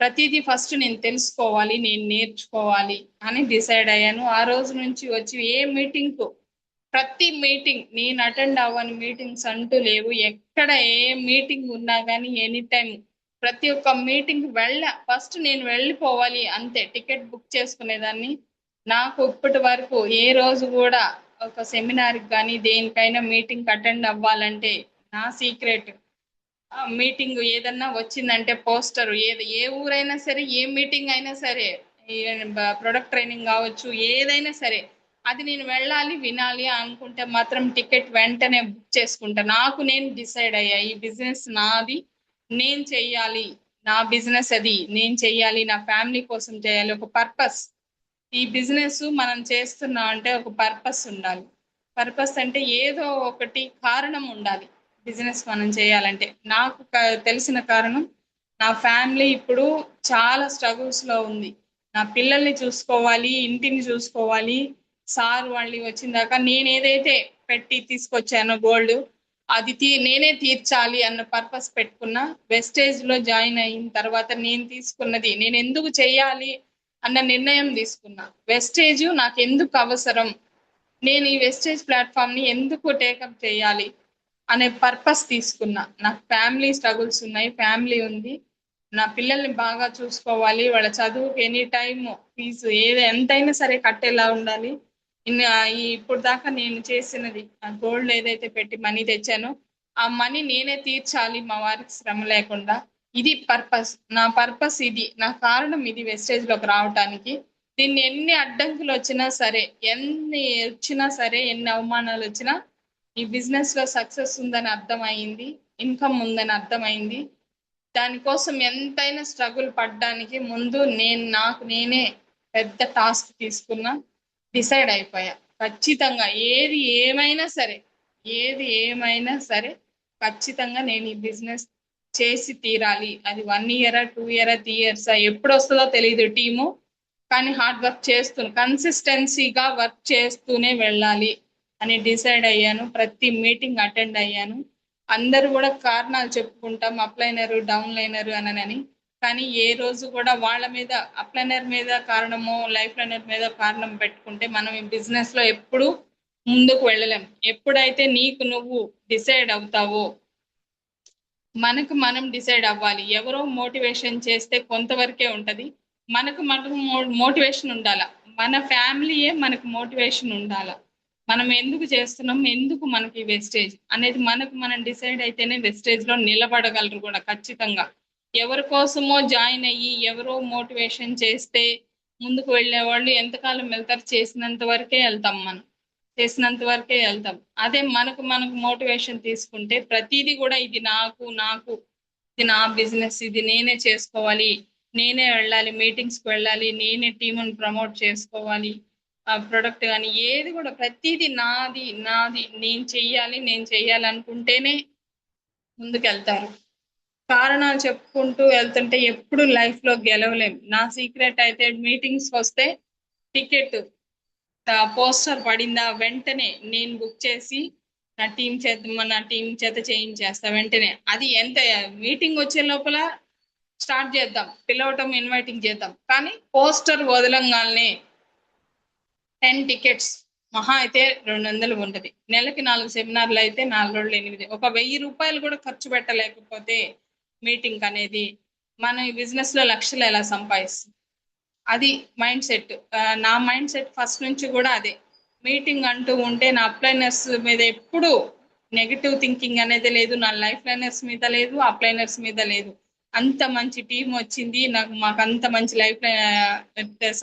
ప్రతిదీ ఫస్ట్ నేను తెలుసుకోవాలి, నేను నేర్చుకోవాలి అని డిసైడ్ అయ్యాను. ఆ రోజు నుంచి వచ్చి ఏ మీటింగ్ కు, ప్రతి మీటింగ్ నేను అటెండ్ అవ్వని మీటింగ్స్ అంటూ లేవు. ఎక్కడ ఏ మీటింగ్ ఉన్నా కానీ ఎనీ టైం ప్రతి ఒక్క మీటింగ్ ఫస్ట్ నేను వెళ్ళిపోవాలి అంతే. టికెట్ బుక్ చేసుకునేదాన్ని. నాకు ఇప్పటి వరకు ఏ రోజు కూడా ఒక సెమినార్ కానీ దేనికైనా మీటింగ్ అటెండ్ అవ్వాలంటే నా సీక్రెట్, మీటింగ్ ఏదన్నా వచ్చిందంటే పోస్టర్, ఏ ఊరైనా సరే, ఏ మీటింగ్ అయినా సరే, ప్రొడక్ట్ ట్రైనింగ్ కావచ్చు, ఏదైనా సరే అది నేను వెళ్ళాలి వినాలి అనుకుంటే మాత్రం టికెట్ వెంటనే బుక్ చేసుకుంటా. నాకు నేను డిసైడ్ అయ్యా ఈ బిజినెస్ నాది, నేను చెయ్యాలి, నా బిజినెస్ అది నేను చెయ్యాలి, నా ఫ్యామిలీ కోసం చేయాలి, ఒక పర్పస్. ఈ బిజినెస్ మనం చేస్తున్నాం అంటే ఒక పర్పస్ ఉండాలి. పర్పస్ అంటే ఏదో ఒకటి కారణం ఉండాలి బిజినెస్ మనం చేయాలంటే. నాకు తెలిసిన కారణం, నా ఫ్యామిలీ ఇప్పుడు చాలా స్ట్రగుల్స్ లో ఉంది. నా పిల్లల్ని చూసుకోవాలి, ఇంటిని చూసుకోవాలి. సార్ వాళ్ళు వచ్చిన దాకా నేను ఏదైతే పెట్టి తీసుకొచ్చానో గోల్డ్, అది నేనే తీర్చాలి అన్న పర్పస్ పెట్టుకున్నా. వెస్టేజ్ లో జాయిన్ అయిన తర్వాత నేను తీసుకున్నది, నేను ఎందుకు చేయాలి అన్న నిర్ణయం తీసుకున్నా. వెస్టేజ్ నాకు ఎందుకు అవసరం, నేను ఈ వెస్టేజ్ ప్లాట్ఫామ్ ని ఎందుకు టేకప్ చేయాలి అనే పర్పస్ తీసుకున్నా. నాకు ఫ్యామిలీ స్ట్రగుల్స్ ఉన్నాయి, ఫ్యామిలీ ఉంది, నా పిల్లల్ని బాగా చూసుకోవాలి, వాళ్ళ చదువుకి ఎనీ టైం ఫీజు ఎంతైనా సరే కట్టేలా ఉండాలి. ఇప్పుడు దాకా నేను చేసినది గోల్డ్ ఏదైతే పెట్టి మనీ తెచ్చానో ఆ మనీ నేనే తీర్చాలి మా వారికి శ్రమ లేకుండా. ఇది పర్పస్, నా పర్పస్ ఇది, నా కారణం ఇది వెస్టేజ్ లోకి రావటానికి. దీన్ని ఎన్ని అడ్డంకులు వచ్చినా సరే, ఎన్ని వచ్చినా సరే, ఎన్ని అవమానాలు వచ్చినా ఈ బిజినెస్ లో సక్సెస్ ఉందని అర్థమైంది, ఇన్కమ్ ఉందని అర్థమైంది. దానికోసం ఎంతైనా స్ట్రగుల్ పడ్డానికి ముందు నాకు నేనే పెద్ద టాస్క్ తీసుకున్నా. డిసైడ్ అయిపోయా ఖచ్చితంగా, ఏది ఏమైనా సరే ఖచ్చితంగా నేను ఈ బిజినెస్ చేసి తీరాలి. అది 1 ఇయర్ 2 ఇయర్ 3 ఇయర్స్ ఎప్పుడు వస్తుందో తెలియదు టీము, కానీ హార్డ్ వర్క్ కన్సిస్టెన్సీగా వర్క్ చేస్తూనే వెళ్ళాలి అని డిసైడ్ అయ్యాను. ప్రతి మీటింగ్ అటెండ్ అయ్యాను. అందరూ కూడా కారణాలు చెప్పుకుంటాం, అప్లైనర్ డౌన్ లైనర్ అని. కానీ ఏ రోజు కూడా వాళ్ళ మీద, అప్లైనర్ మీద కారణమో లైఫ్ లైనర్ మీద కారణం పెట్టుకుంటే మనం ఈ బిజినెస్ లో ఎప్పుడు ముందుకు వెళ్ళలేం. ఎప్పుడైతే నీకు నువ్వు డిసైడ్ అవుతావో, మనకు మనం డిసైడ్ అవ్వాలి. ఎవరో మోటివేషన్ చేస్తే కొంతవరకే ఉంటది, మనకు మనకు మోటివేషన్ ఉండాల. మన ఫ్యామిలీయే మనకు మోటివేషన్ ఉండాల. మనం ఎందుకు చేస్తున్నాం, ఎందుకు మనకి వెస్టేజ్ అనేది మనకు మనం డిసైడ్ అయితేనే వెస్టేజ్ లో నిలబడగలరు కూడా ఖచ్చితంగా. ఎవరి కోసమో జాయిన్ అయ్యి ఎవరో మోటివేషన్ చేస్తే ముందుకు వెళ్ళే వాళ్ళు ఎంతకాలం వెళ్తారు, చేసినంత వరకే వెళ్తాం మనం, చేసినంత వరకే వెళ్తాం. అదే మనకు మనకు మోటివేషన్ తీసుకుంటే ప్రతిదీ కూడా ఇది నాకు నాకు ఇది నా బిజినెస్, ఇది నేనే చేసుకోవాలి, నేనే వెళ్ళాలి, మీటింగ్స్ కి వెళ్ళాలి, నేనే టీముని ప్రమోట్ చేసుకోవాలి, ఆ ప్రొడక్ట్ కానీ ఏది కూడా ప్రతిదీ నాది నాది, నేను చెయ్యాలి అనుకుంటేనే ముందుకెళ్తారు. కారణాలు చెప్పుకుంటూ వెళ్తుంటే ఎప్పుడు లైఫ్ లో గెలవలేం. నా సీక్రెట్ అయితే మీటింగ్స్ వస్తే టికెట్ పోస్టర్ పడిందా వెంటనే నేను బుక్ చేసి నా టీం చేత చేయించేస్తా వెంటనే. అది ఎంత మీటింగ్ వచ్చే లోపల స్టార్ట్ చేద్దాం, పిలవటం ఇన్వైటింగ్ చేద్దాం, కానీ పోస్టర్ వదలంగానే 10 టికెట్స్ మహా అయితే 200 ఉంటది. నెలకి 4 సెమినార్లు అయితే 4 రోజులు 8, ఒక 1000 రూపాయలు కూడా ఖర్చు పెట్టలేకపోతే మీటింగ్ అనేది మనం ఈ బిజినెస్ లో లక్షలు ఎలా సంపాదిస్తాం. అది మైండ్ సెట్. నా మైండ్ సెట్ ఫస్ట్ నుంచి కూడా అదే. మీటింగ్ అంటూ ఉంటే నా అప్లైనర్స్ మీద ఎప్పుడు నెగిటివ్ థింకింగ్ అనేది లేదు, నా లైఫ్ లైనర్స్ మీద లేదు, అప్లైనర్స్ మీద లేదు. అంత మంచి టీం వచ్చింది నాకు, మాకు అంత మంచి లైఫ్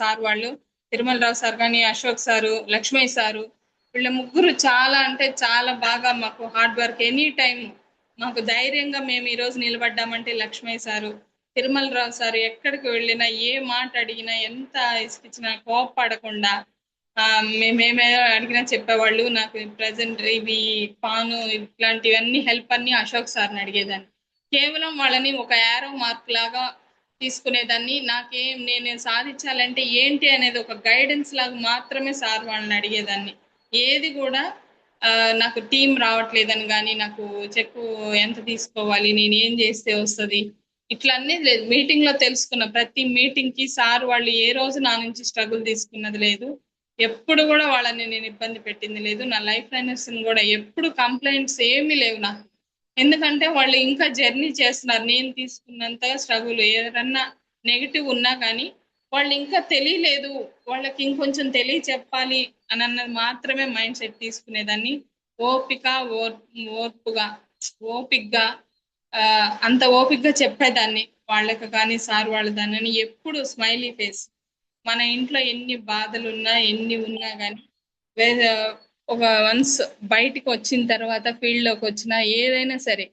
సార్ వాళ్ళు, తిరుమల రావు సార్ కానీ, అశోక్ సారు, లక్ష్మీ సారు, వీళ్ళ ముగ్గురు చాలా అంటే చాలా బాగా మాకు హార్డ్ వర్క్ ఎనీ టైం మాకు ధైర్యంగా మేము ఈ రోజు నిలబడ్డామంటే లక్ష్మీ సారు, తిరుమల రావు సార్ ఎక్కడికి వెళ్ళినా ఏ మాట అడిగినా ఎంత ఇసుకిచ్చినా కోపపడకుండా మేమేమే అడిగినా చెప్పేవాళ్ళు. నాకు ప్రజెంట్ ఇవి పాను ఇట్లాంటివన్నీ హెల్ప్ అన్ని అశోక్ సార్ని అడిగేదాన్ని. కేవలం వాళ్ళని ఒక యారో మార్క్ లాగా తీసుకునేదాన్ని. నేను సాధించాలంటే ఏంటి అనేది ఒక గైడెన్స్ లాగా మాత్రమే సార్ వాళ్ళని అడిగేదాన్ని. ఏది కూడా నాకు టీం రావట్లేదని కానీ, నాకు చెక్కు ఎంత తీసుకోవాలి, నేను ఏం చేస్తే వస్తుంది, ఇట్లా అనేది లేదు. మీటింగ్ లో తెలుసుకున్న ప్రతి మీటింగ్ కి సార్ వాళ్ళు ఏ రోజు నా నుంచి స్ట్రగుల్ తీసుకున్నది లేదు. ఎప్పుడు కూడా వాళ్ళని నేను ఇబ్బంది పెట్టింది లేదు. నా లైఫ్ లైనర్స్ కూడా ఎప్పుడు కంప్లైంట్స్ ఏమీ లేవు నాకు. ఎందుకంటే వాళ్ళు ఇంకా జర్నీ చేస్తున్నారు. నేను తీసుకున్నంత స్ట్రగుల్ ఏదన్నా నెగిటివ్ ఉన్నా కానీ వాళ్ళు ఇంకా తెలియలేదు, వాళ్ళకి ఇంకొంచెం తెలియ చెప్పాలి అని అన్నది మాత్రమే మైండ్ సెట్ తీసుకునేదాన్ని. ఓపిక ఓర్పుగా ఓపికగా అంత ఓపికగా చెప్పేదాన్ని వాళ్ళకి కానీ సార్ వాళ్ళ దాన్ని. ఎప్పుడు స్మైలీ ఫేస్. మన ఇంట్లో ఎన్ని బాధలు ఉన్నా ఎన్ని ఉన్నా కానీ ఒక వన్స్ బయటికి వచ్చిన తర్వాత ఫీల్డ్ లోకి వచ్చినా ఏదైనా సరే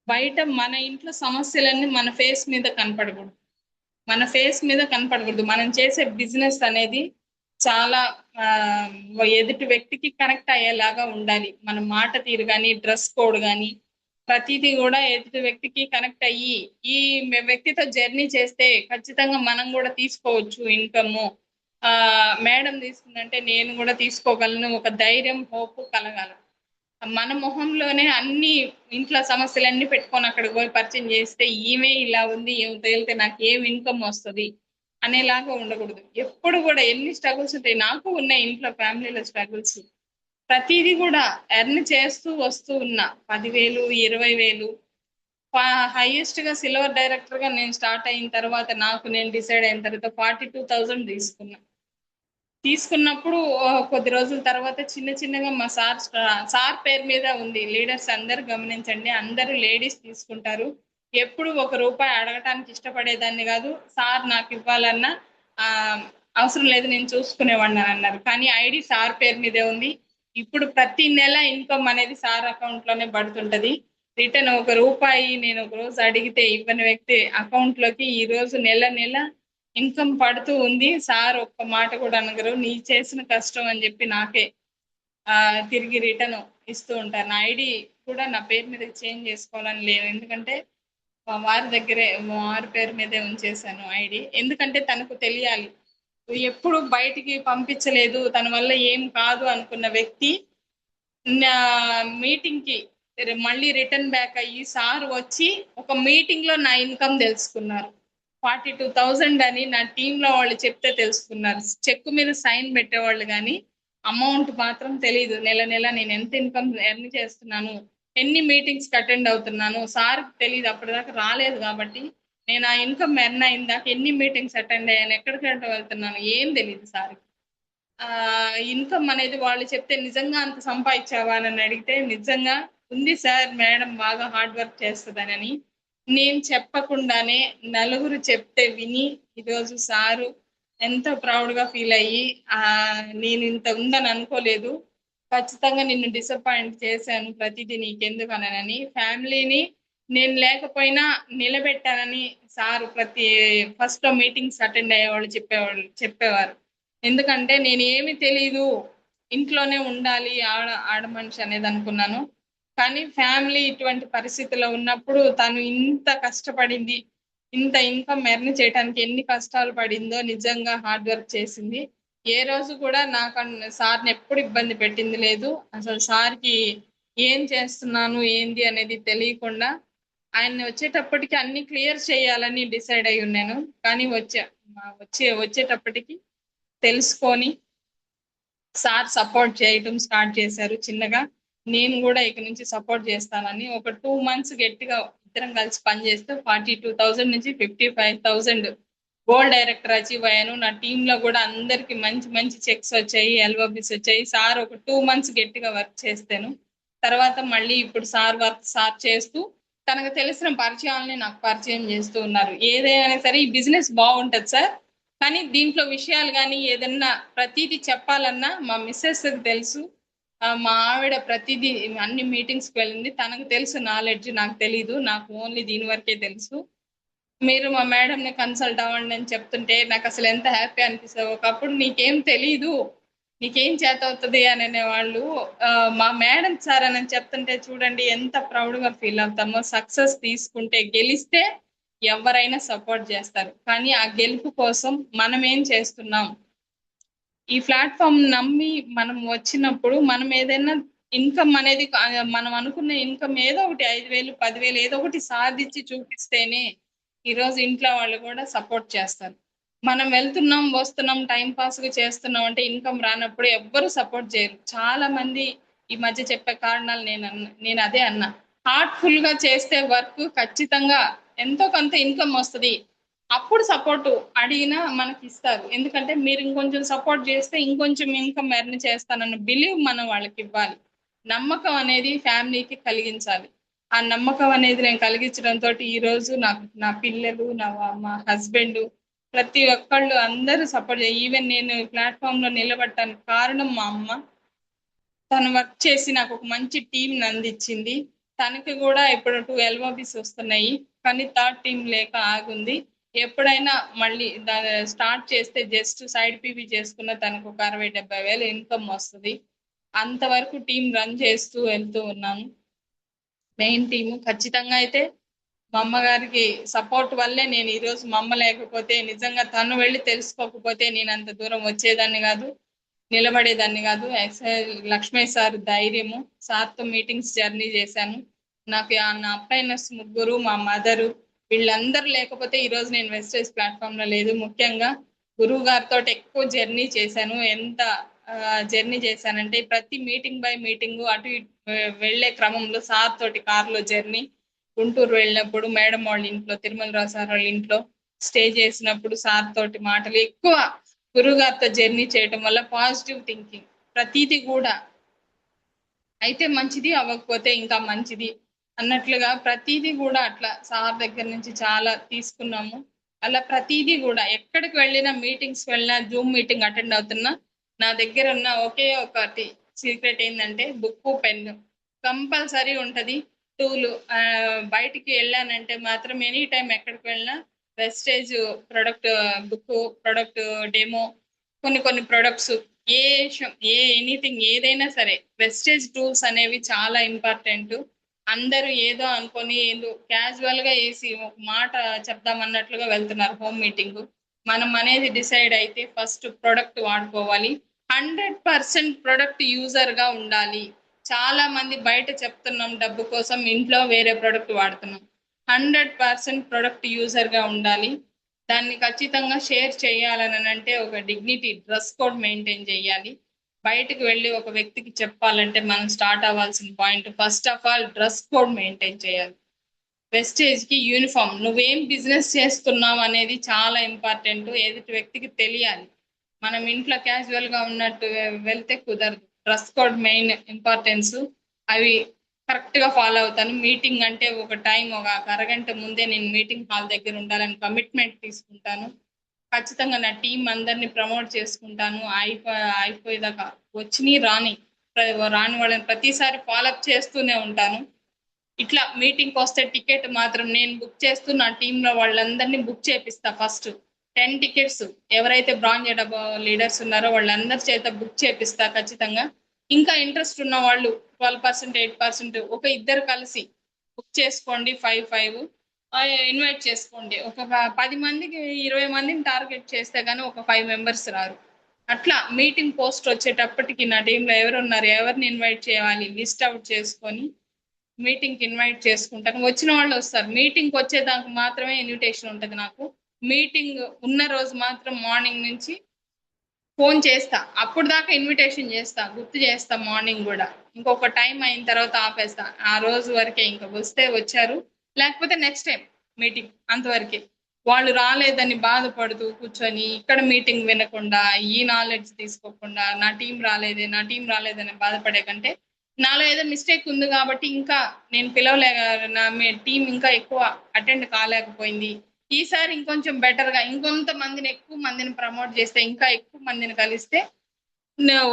బయట మన ఇంట్లో సమస్యలన్నీ మన ఫేస్ మీద కనపడకూడదు. మనం చేసే బిజినెస్ అనేది చాలా ఎదుటి వ్యక్తికి కనెక్ట్ అయ్యేలాగా ఉండాలి. మన మాట తీరు కానీ, డ్రెస్ కోడ్ కానీ, ప్రతిదీ కూడా ఎదుటి వ్యక్తికి కనెక్ట్ అయ్యి ఈ వ్యక్తితో జర్నీ చేస్తే ఖచ్చితంగా మనం కూడా తీసుకోవచ్చు ఇన్కమ్. మేడం తీసుకుందంటే నేను కూడా తీసుకోగలను, ఒక ధైర్యం, హోప్ కలగాల. మన మొహంలోనే అన్ని ఇంట్లో సమస్యలన్నీ పెట్టుకొని అక్కడికి పోయి పరిచయం చేస్తే ఈమె ఇలా ఉంది, ఏమి తేలితే నాకు ఏం ఇన్కమ్ వస్తుంది అనేలాగా ఉండకూడదు. ఎప్పుడు కూడా ఎన్ని స్ట్రగుల్స్ ఉంటాయి, నాకు ఉన్నాయి ఇంట్లో ఫ్యామిలీలో స్ట్రగుల్స్. ప్రతిదీ కూడా ఎర్న్ చేస్తూ వస్తూ ఉన్నా. 10,000, 20,000. హైయెస్ట్ గా సిల్వర్ డైరెక్టర్ గా నేను స్టార్ట్ అయిన తర్వాత నాకు నేను డిసైడ్ అయిన తర్వాత 42,000 తీసుకున్నప్పుడు కొద్ది రోజుల తర్వాత చిన్న చిన్నగా మా సార్ పేరు మీద ఉంది. లీడర్స్ అందరు గమనించండి, అందరూ లేడీస్ తీసుకుంటారు. ఎప్పుడు ఒక రూపాయి అడగటానికి ఇష్టపడేదాన్ని కాదు. సార్ నాకు ఇవ్వాలన్నా ఆ అవసరం లేదు, నేను చూసుకునేవాడిని అని అన్నారు. కానీ ఐడి సార్ పేరు మీదే ఉంది. ఇప్పుడు ప్రతి నెల ఇన్కమ్ అనేది సార్ అకౌంట్ లోనే పడుతుంటది. రిటర్న్ ఒక రూపాయి నేను ఒక రోజు అడిగితే ఇవ్వని వ్యక్తి అకౌంట్ లోకి ఈ రోజు నెల నెల ఇన్కమ్ పడుతూ ఉంది. సార్ ఒక్క మాట కూడా అనగరు, నీ చేసిన కష్టం అని చెప్పి నాకే తిరిగి రిటర్న్ ఇస్తూ ఉంటారు. నా ఐడి కూడా నా పేరు మీద చేంజ్ చేసుకోవాలని లేదు, ఎందుకంటే మా వారి దగ్గరే మా వారి పేరు మీదే ఉంచేసాను ఐడి. ఎందుకంటే తనకు తెలియాలి, ఎప్పుడు బయటికి పంపించలేదు, తన వల్ల ఏం కాదు అనుకున్న వ్యక్తి నా మీటింగ్ కి మళ్ళీ రిటర్న్ బ్యాక్ అయ్యి సార్ వచ్చి ఒక మీటింగ్ లో నా ఇన్కమ్ తెలుసుకున్నారు. 42,000 అని నా టీమ్ లో వాళ్ళు చెప్తే తెలుసుకున్నారు. చెక్ మీద సైన్ పెట్టేవాళ్ళు కానీ అమౌంట్ మాత్రం తెలియదు. నెల నెల నేను ఎంత ఇన్కమ్ ఎర్న్ చేస్తున్నాను, ఎన్ని మీటింగ్స్ కి అటెండ్ అవుతున్నాను సార్ తెలియదు. అప్పటిదాకా రాలేదు కాబట్టి నేను ఆ ఇన్కమ్ ఎర్న్ అయిన దాకా ఎన్ని మీటింగ్స్ అటెండ్ అయ్యాను, ఎక్కడికి వెళ్తున్నాను ఏం తెలియదు సార్. ఇన్కమ్ అనేది వాళ్ళు చెప్తే నిజంగా అంత సంపాదించావా అని అడిగితే నిజంగా ఉంది సార్, మేడం బాగా హార్డ్ వర్క్ చేస్తుందని నేను చెప్పకుండానే నలుగురు చెప్తే విని ఈరోజు సారు ఎంతో ప్రౌడ్ గా ఫీల్ అయ్యి నేను ఇంత ఉందని అనుకోలేదు, ఖచ్చితంగా నిన్ను డిసప్పాయింట్ చేశాను, ప్రతిదీ నీకెందుకు అనని ఫ్యామిలీని నేను లేకపోయినా నిలబెట్టానని సార్ ప్రతి ఫస్ట్ మీటింగ్స్ అటెండ్ అయ్యేవాళ్ళు చెప్పేవారు. ఎందుకంటే నేను ఏమి తెలీదు, ఇంట్లోనే ఉండాలి ఆడ మనిషి అనేది అనుకున్నాను. కానీ ఫ్యామిలీ ఇటువంటి పరిస్థితిలో ఉన్నప్పుడు తను ఇంత కష్టపడింది, ఇంత ఇన్కమ్ ఎర్న్ చేయడానికి ఎన్ని కష్టాలు పడిందో, నిజంగా హార్డ్ వర్క్ చేసింది. ఏ రోజు కూడా నాకు సార్ని ఎప్పుడు ఇబ్బంది పెట్టింది లేదు. అసలు సార్కి ఏం చేస్తున్నాను ఏంది అనేది తెలియకుండా ఆయన వచ్చేటప్పటికి అన్ని క్లియర్ చేయాలని డిసైడ్ అయి ఉన్నాను. కానీ వచ్చేటప్పటికి తెలుసుకొని సార్ సపోర్ట్ చేయటం స్టార్ట్ చేశారు చిన్నగా. నేను కూడా ఇక నుంచి సపోర్ట్ చేస్తానని ఒక 2 months గట్టిగా ఇద్దరం కలిసి పనిచేస్తే 42,000 నుంచి 55,000 గోల్డ్ డైరెక్టర్ అచీవ్ అయ్యాను. నా టీమ్ లో కూడా అందరికి మంచి మంచి చెక్స్ వచ్చాయి, ఎల్ఓబిస్ వచ్చాయి. సార్ ఒక 2 months గట్టిగా వర్క్ చేస్తాను. తర్వాత మళ్ళీ ఇప్పుడు సార్ చేస్తూ తనకు తెలిసిన పరిచయాలని నాకు పరిచయం చేస్తూ ఉన్నారు. ఏదైనా సరే ఈ బిజినెస్ బాగుంటది సార్, కానీ దీంట్లో విషయాలు కానీ ఏదన్నా ప్రతిదీ చెప్పాలన్నా మా మిస్సెస్ తెలుసు. మా ఆవిడ ప్రతిదీ అన్ని మీటింగ్స్ కి వెళ్ళింది, తనకు తెలుసు నాలెడ్జ్, నాకు తెలీదు, నాకు ఓన్లీ దీని వరకే తెలుసు. మీరు మా మేడం ని కన్సల్ట్ అవ్వండి అని చెప్తుంటే నాకు అసలు ఎంత హ్యాపీ అనిపిస్తుంది. ఒకప్పుడు నీకేం తెలీదు, నీకేం చేత అవుతుంది అని అనేవాళ్ళు, మా మేడం సార్ అని చెప్తుంటే చూడండి ఎంత ప్రౌడ్ గా ఫీల్ అవుతామో. సక్సెస్ తీసుకుంటే గెలిస్తే ఎవరైనా సపోర్ట్ చేస్తారు, కానీ ఆ గెలుపు కోసం మనం ఏం చేస్తున్నాం, ఈ ప్లాట్ఫామ్ నమ్మి మనం వచ్చినప్పుడు మనం ఏదైనా ఇన్కమ్ అనేది మనం అనుకున్న ఇన్కమ్ ఏదో ఒకటి 5,000 10,000 ఏదో ఒకటి సాధించి చూపిస్తేనే ఈరోజు ఇంట్లో వాళ్ళు కూడా సపోర్ట్ చేస్తారు. మనం వెళ్తున్నాం వస్తున్నాం టైం పాస్ గా చేస్తున్నాం అంటే ఇన్కమ్ రానప్పుడు ఎవ్వరు సపోర్ట్ చేయరు. చాలా మంది ఈ మధ్య చెప్పే కారణాలు నేను అదే అన్నా. హార్ట్ఫుల్ గా చేస్తే వర్క్ ఖచ్చితంగా ఎంతో కొంత ఇన్కమ్ వస్తుంది. అప్పుడు సపోర్ట్ అడిగినా మనకి ఇస్తారు. ఎందుకంటే మీరు ఇంకొంచెం సపోర్ట్ చేస్తే ఇంకొంచెం ఇన్కమ్ ఎర్న్ చేస్తానన్న బిలీవ్ మనం వాళ్ళకి ఇవ్వాలి. నమ్మకం అనేది ఫ్యామిలీకి కలిగించాలి. ఆ నమ్మకం అనేది నేను కలిగించడంతో ఈ రోజు నాకు నా పిల్లలు మా హస్బెండ్ ప్రతి ఒక్కళ్ళు అందరూ సపోర్ట్. ఈవెన్ నేను ప్లాట్ఫామ్ లో నిలబడటానికి కారణం మా అమ్మ. తను వర్క్ చేసి నాకు ఒక మంచి టీం అందించింది. తనకి కూడా ఇప్పుడు 2 ఎల్ఓబిస్ వస్తున్నాయి, కానీ థర్డ్ టీం లేక ఆగుంది. ఎప్పుడైనా మళ్ళీ స్టార్ట్ చేస్తే జస్ట్ సైడ్ పీవీ చేసుకున్న తనకు ఒక 60,000 70,000 ఇన్కమ్ వస్తుంది. అంతవరకు టీం రన్ చేస్తూ వెళ్తూ ఉన్నాను. మెయిన్ టీము ఖచ్చితంగా అయితే మా అమ్మగారికి సపోర్ట్ వల్లే నేను ఈ రోజు మా అమ్మ లేకపోతే నిజంగా తను వెళ్ళి తెలుసుకోకపోతే నేను అంత దూరం వచ్చేదాన్ని కాదు, నిలబడేదాన్ని కాదు. లక్ష్మీ సార్ ధైర్యము, సార్తో మీటింగ్స్ జర్నీ చేశాను. నాకు నా అప్లైనర్స్ ముగ్గురు, మా మదరు, వీళ్ళందరూ లేకపోతే ఈ రోజు నేను వెస్టేజ్ ప్లాట్ఫామ్ లో లేదు. ముఖ్యంగా గురువు గారితో ఎక్కువ జర్నీ చేశాను. ఎంత జర్నీ చేశానంటే ప్రతి మీటింగ్ బై మీటింగ్ అటు వెళ్లే క్రమంలో సార్ తోటి కార్లో జర్నీ, గుంటూరు వెళ్ళినప్పుడు మేడం వాళ్ళ ఇంట్లో, తిరుమలరావు సార్ వాళ్ళ ఇంట్లో స్టే చేసినప్పుడు సార్ తోటి మాటలు ఎక్కువ గురువు గారితో జర్నీ చేయటం వల్ల పాజిటివ్ థింకింగ్ ప్రతిదీ కూడా అయితే మంచిది, అవ్వకపోతే ఇంకా మంచిది అన్నట్లుగా ప్రతిదీ కూడా అట్లా సార్ దగ్గర నుంచి చాలా తీసుకున్నాము. అలా ప్రతిదీ కూడా ఎక్కడికి వెళ్ళినా, మీటింగ్స్ వెళ్ళినా, జూమ్ మీటింగ్ అటెండ్ అవుతున్నా నా దగ్గర ఉన్న ఒకే ఒకటి సీక్రెట్ ఏంటంటే బుక్ పెన్ కంపల్సరీ ఉంటది. టూల్ బయటికి వెళ్ళానంటే మాత్రం ఎనీ టైం ఎక్కడికి వెళ్ళినా wastage product book, product demo, కొన్ని ప్రొడక్ట్స్, ఎనీథింగ్ ఏదైనా సరే వెస్టేజ్ టూల్స్ అనేవి చాలా ఇంపార్టెంట్. అందరూ ఏదో అనుకొని ఏదో క్యాజువల్ గా వేసి ఒక మాట చెప్దాం అన్నట్లుగా వెళ్తున్నారు హోమ్ మీటింగ్. మనం అనేది డిసైడ్ అయితే ఫస్ట్ ప్రొడక్ట్ వాడుకోవాలి. 100% ప్రొడక్ట్ యూజర్ గా ఉండాలి. చాలా మంది బయట చెప్తున్నాం డబ్బు కోసం, ఇంట్లో వేరే ప్రొడక్ట్ వాడుతున్నాం. 100% ప్రొడక్ట్ యూజర్ గా ఉండాలి. దాన్ని ఖచ్చితంగా షేర్ చేయాలని అంటే ఒక డిగ్నిటీ, డ్రెస్ కోడ్ మెయింటైన్ చేయాలి. బయటకు వెళ్ళి ఒక వ్యక్తికి చెప్పాలంటే మనం స్టార్ట్ అవ్వాల్సిన point first of all dress code maintain చేయాలి. వెస్టేజ్ కి యూనిఫామ్, నువ్వేం బిజినెస్ చేస్తున్నావు అనేది చాలా ఇంపార్టెంట్. ఎదుటి వ్యక్తికి తెలియాలి. మనం ఇంట్లో క్యాజువల్ గా ఉన్నట్టు వెళ్తే కుదరదు. Dress code main importance. అవి కరెక్ట్ గా ఫాలో అవుతాను. మీటింగ్ అంటే ఒక టైం, ఒక అరగంట ముందే నేను మీటింగ్ హాల్ దగ్గర ఉండాలని కమిట్మెంట్ తీసుకుంటాను. ఖచ్చితంగా నా టీం అందరినీ ప్రమోట్ చేసుకుంటాను. అయిపోయేదాకా వచ్చిని రాని వాళ్ళని ప్రతిసారి ఫాలోఅప్ చేస్తూనే ఉంటాను. ఇట్లా మీటింగ్ వస్తే టికెట్ మాత్రం నేను బుక్ చేస్తూ నా టీమ్ లో వాళ్ళందరినీ బుక్ చేపిస్తా. ఫస్ట్ 10 టికెట్స్ ఎవరైతే బ్రాంజ్ లీడర్స్ ఉన్నారో వాళ్ళందరి చేత బుక్ చేపిస్తా ఖచ్చితంగా. ఇంకా ఇంట్రెస్ట్ ఉన్న వాళ్ళు 12% 8% ఒక ఇద్దరు కలిసి బుక్ చేసుకోండి. 5 ఇన్వైట్ చేసుకోండి. ఒక 10 మందికి 20 మందిని టార్గెట్ చేస్తే గానీ ఒక 5 మెంబర్స్ రారు. అట్లా మీటింగ్ పోస్ట్ వచ్చేటప్పటికి నా టీంలో ఎవరు ఉన్నారు, ఎవరిని ఇన్వైట్ చేయాలి లిస్ట్ అవుట్ చేసుకొని మీటింగ్ కి ఇన్వైట్ చేసుకుంటాను. వచ్చిన వాళ్ళు వస్తారు. మీటింగ్ వచ్చేదానికి మాత్రమే ఇన్విటేషన్ ఉంటది నాకు. మీటింగ్ ఉన్న రోజు మాత్రం మార్నింగ్ నుంచి ఫోన్ చేస్తా. అప్పుడు దాకా ఇన్విటేషన్ చేస్తా, గుర్తు చేస్తా మార్నింగ్ కూడా. ఇంకొక టైం అయిన తర్వాత ఆపేస్తా. ఆ రోజు వరకే, ఇంకా వస్తే వచ్చారు, లేకపోతే నెక్స్ట్ టైం మీటింగ్ అంతవరకే. వాళ్ళు రాలేదని బాధపడుతూ కూర్చొని ఇక్కడ మీటింగ్ వినకుండా, ఈ నాలెడ్జ్ తీసుకోకుండా, నా టీం రాలేదని బాధపడే కంటే నాలో ఏదో మిస్టేక్ ఉంది కాబట్టి ఇంకా నేను నా టీం ఇంకా ఎక్కువ అటెండ్ కాలేకపోయింది, ఈసారి ఇంకొంచెం బెటర్ గా ఇంకొంత మందిని, ఎక్కువ మందిని ప్రమోట్ చేస్తే ఇంకా ఎక్కువ మందిని కలిస్తే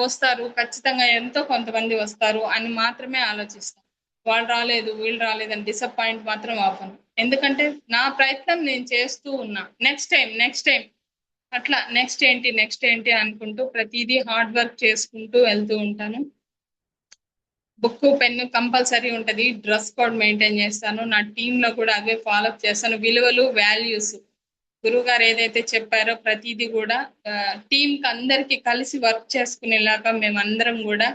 వస్తారు. ఖచ్చితంగా ఎంతో కొంతమంది వస్తారు అని మాత్రమే ఆలోచిస్తాను. వాళ్ళు రాలేదు వీళ్ళు రాలేదని డిసప్పాయింట్ మాత్రం అవ్వను. ఎందుకంటే నా ప్రయత్నం నేను చేస్తూ ఉన్నా. నెక్స్ట్ టైం అట్లా నెక్స్ట్ ఏంటి అనుకుంటూ ప్రతిదీ హార్డ్ వర్క్ చేసుకుంటూ వెళ్తూ ఉంటాను. బుక్ పెన్ను కంపల్సరీ ఉంటది. డ్రెస్ కోడ్ మెయింటైన్ చేస్తాను. నా టీమ్ లో కూడా అవే ఫాలో అప్ చేస్తాను. విలువలు, వాల్యూస్ గురువు గారు ఏదైతే చెప్పారో ప్రతిదీ కూడా టీం కి అందరికి కలిసి వర్క్ చేసుకునేలాగా మేమందరం కూడా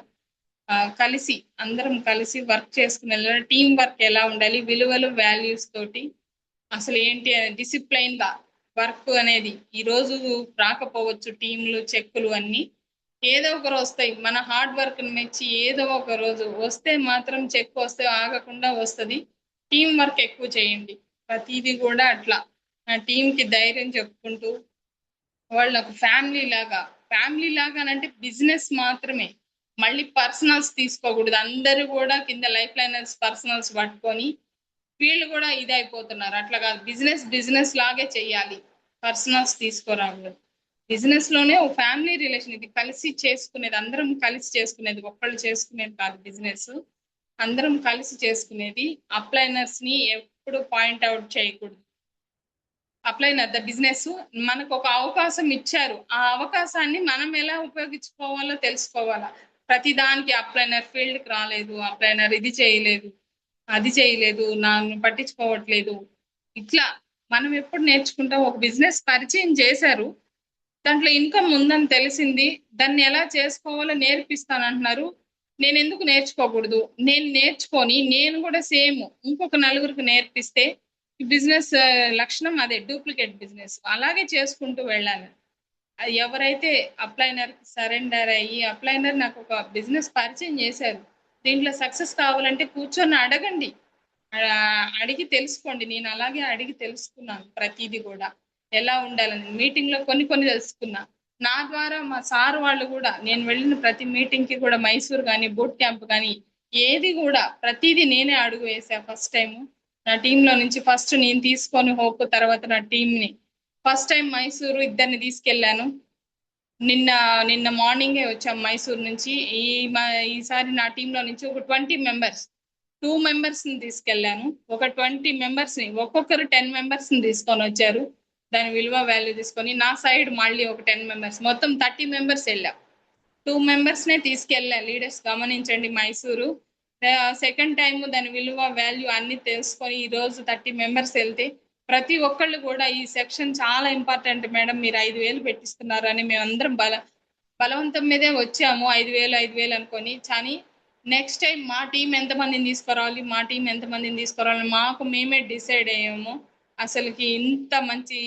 కలిసి అందరం కలిసి వర్క్ చేసుకునే టీం వర్క్ ఎలా ఉండాలి, విలువలు వాల్యూస్ తోటి అసలు ఏంటి డిసిప్లైన్ గా వర్క్ అనేది ఈ రోజు రాకపోవచ్చు, టీంలు చెక్కులు అన్ని ఏదో ఒక రోజు వస్తాయి. మన హార్డ్ వర్క్ మెచ్చి ఏదో ఒక రోజు వస్తే మాత్రం చెక్ వస్తే ఆగకుండా వస్తుంది. టీం వర్క్ ఎక్కువ చేయండి. ప్రతిదీ కూడా అట్లా టీం కి ధైర్యం చెప్పుకుంటూ వాళ్ళు ఒక ఫ్యామిలీ లాగా అంటే బిజినెస్ మాత్రమే, మళ్ళీ పర్సనల్స్ తీసుకోకూడదు. అందరూ కూడా కింద లైఫ్ లైనర్స్ పర్సనల్స్ పట్టుకొని వీళ్ళు కూడా ఇదైపోతున్నారు. అట్లా కాదు, బిజినెస్ లాగే చెయ్యాలి, పర్సనల్స్ తీసుకోరాకూడదు. బిజినెస్ లోనే ఒక ఫ్యామిలీ రిలేషన్, ఇది కలిసి చేసుకునేది, అందరం కలిసి చేసుకునేది, ఒక్కళ్ళు చేసుకునేది కాదు బిజినెస్, అందరం కలిసి చేసుకునేది. అప్లైనర్స్ ని ఎప్పుడు పాయింట్ అవుట్ చేయకూడదు. అప్లైనర్ ద బిజినెస్ మనకు ఒక అవకాశం ఇచ్చారు, ఆ అవకాశాన్ని మనం ఎలా ఉపయోగించుకోవాలో తెలుసుకోవాలా. ప్రతి దానికి అప్లైనర్ ఫీల్డ్ కి రాలేదు, అప్లైనర్ ఇది చేయలేదు, అది చేయలేదు, నన్ను పట్టించుకోవట్లేదు, ఇట్లా మనం ఎప్పుడు నేర్చుకుంటాం. ఒక బిజినెస్ పరిచయం చేశారు, దాంట్లో ఇన్కమ్ ఉందని తెలిసింది, దాన్ని ఎలా చేసుకోవాలో నేర్పిస్తానంటున్నారు. నేను ఎందుకు నేర్చుకోకూడదు? నేను నేర్చుకొని నేను కూడా సేమ్ ఇంకొక నలుగురికి నేర్పిస్తే ఈ బిజినెస్ లక్షణం అదే, డూప్లికేట్ బిజినెస్ అలాగే చేసుకుంటూ వెళ్ళాలి. ఎవరైతే అప్లైనర్ సరెండర్ అయ్యి, అప్లైనర్ నాకు ఒక బిజినెస్ పరిచయం చేశారు, దీంట్లో సక్సెస్ కావాలంటే కూర్చొని అడగండి, అడిగి తెలుసుకోండి. నేను అలాగే అడిగి తెలుసుకున్నాను ప్రతిదీ కూడా ఎలా ఉండాలని. మీటింగ్ లో కొన్ని తెలుసుకున్నా. నా ద్వారా మా సార్ వాళ్ళు కూడా, నేను వెళ్ళిన ప్రతి మీటింగ్ కి కూడా, మైసూర్ కానీ బూట్ క్యాంప్ కానీ ఏది కూడా ప్రతిదీ నేనే అడుగు వేసా. ఫస్ట్ టైం నా టీమ్ లో నుంచి ఫస్ట్ నేను తీసుకొని హోప్, తర్వాత నా టీం ని ఫస్ట్ టైం మైసూరు ఇద్దరిని తీసుకెళ్లాను. నిన్న మార్నింగే వచ్చాం మైసూర్ నుంచి. ఈసారి నా టీమ్ లో నుంచి ఒక 20 మెంబర్స్, 2 మెంబర్స్ ని తీసుకెళ్లాను. ఒక 20 మెంబర్స్ ని, ఒక్కొక్కరు 10 మెంబర్స్ ని తీసుకొని వచ్చారు. దాని విలువ వాల్యూ తీసుకొని నా సైడ్ మళ్ళీ ఒక 10 మెంబర్స్, మొత్తం 30 మెంబర్స్ వెళ్ళాం. 2 మెంబర్స్ నే తీసుకెళ్ళా. లీడర్స్ గమనించండి, మైసూరు సెకండ్ టైం దాని విలువ వాల్యూ అన్ని తెలుసుకొని ఈ రోజు 30 మెంబర్స్ వెళ్తే ప్రతి ఒక్కళ్ళు కూడా ఈ సెక్షన్ చాలా ఇంపార్టెంట్ మేడం, మీరు 5,000 పెట్టిస్తున్నారు అని మేమందరం బలవంతం మీదే వచ్చాము. 5,000 అనుకొని. కానీ నెక్స్ట్ టైం మా టీం ఎంతమందిని తీసుకురావాలి, మా టీం ఎంతమందిని తీసుకురావాలి మాకు మేమే డిసైడ్ అయ్యాము. అసలుకి ఇంత మంచి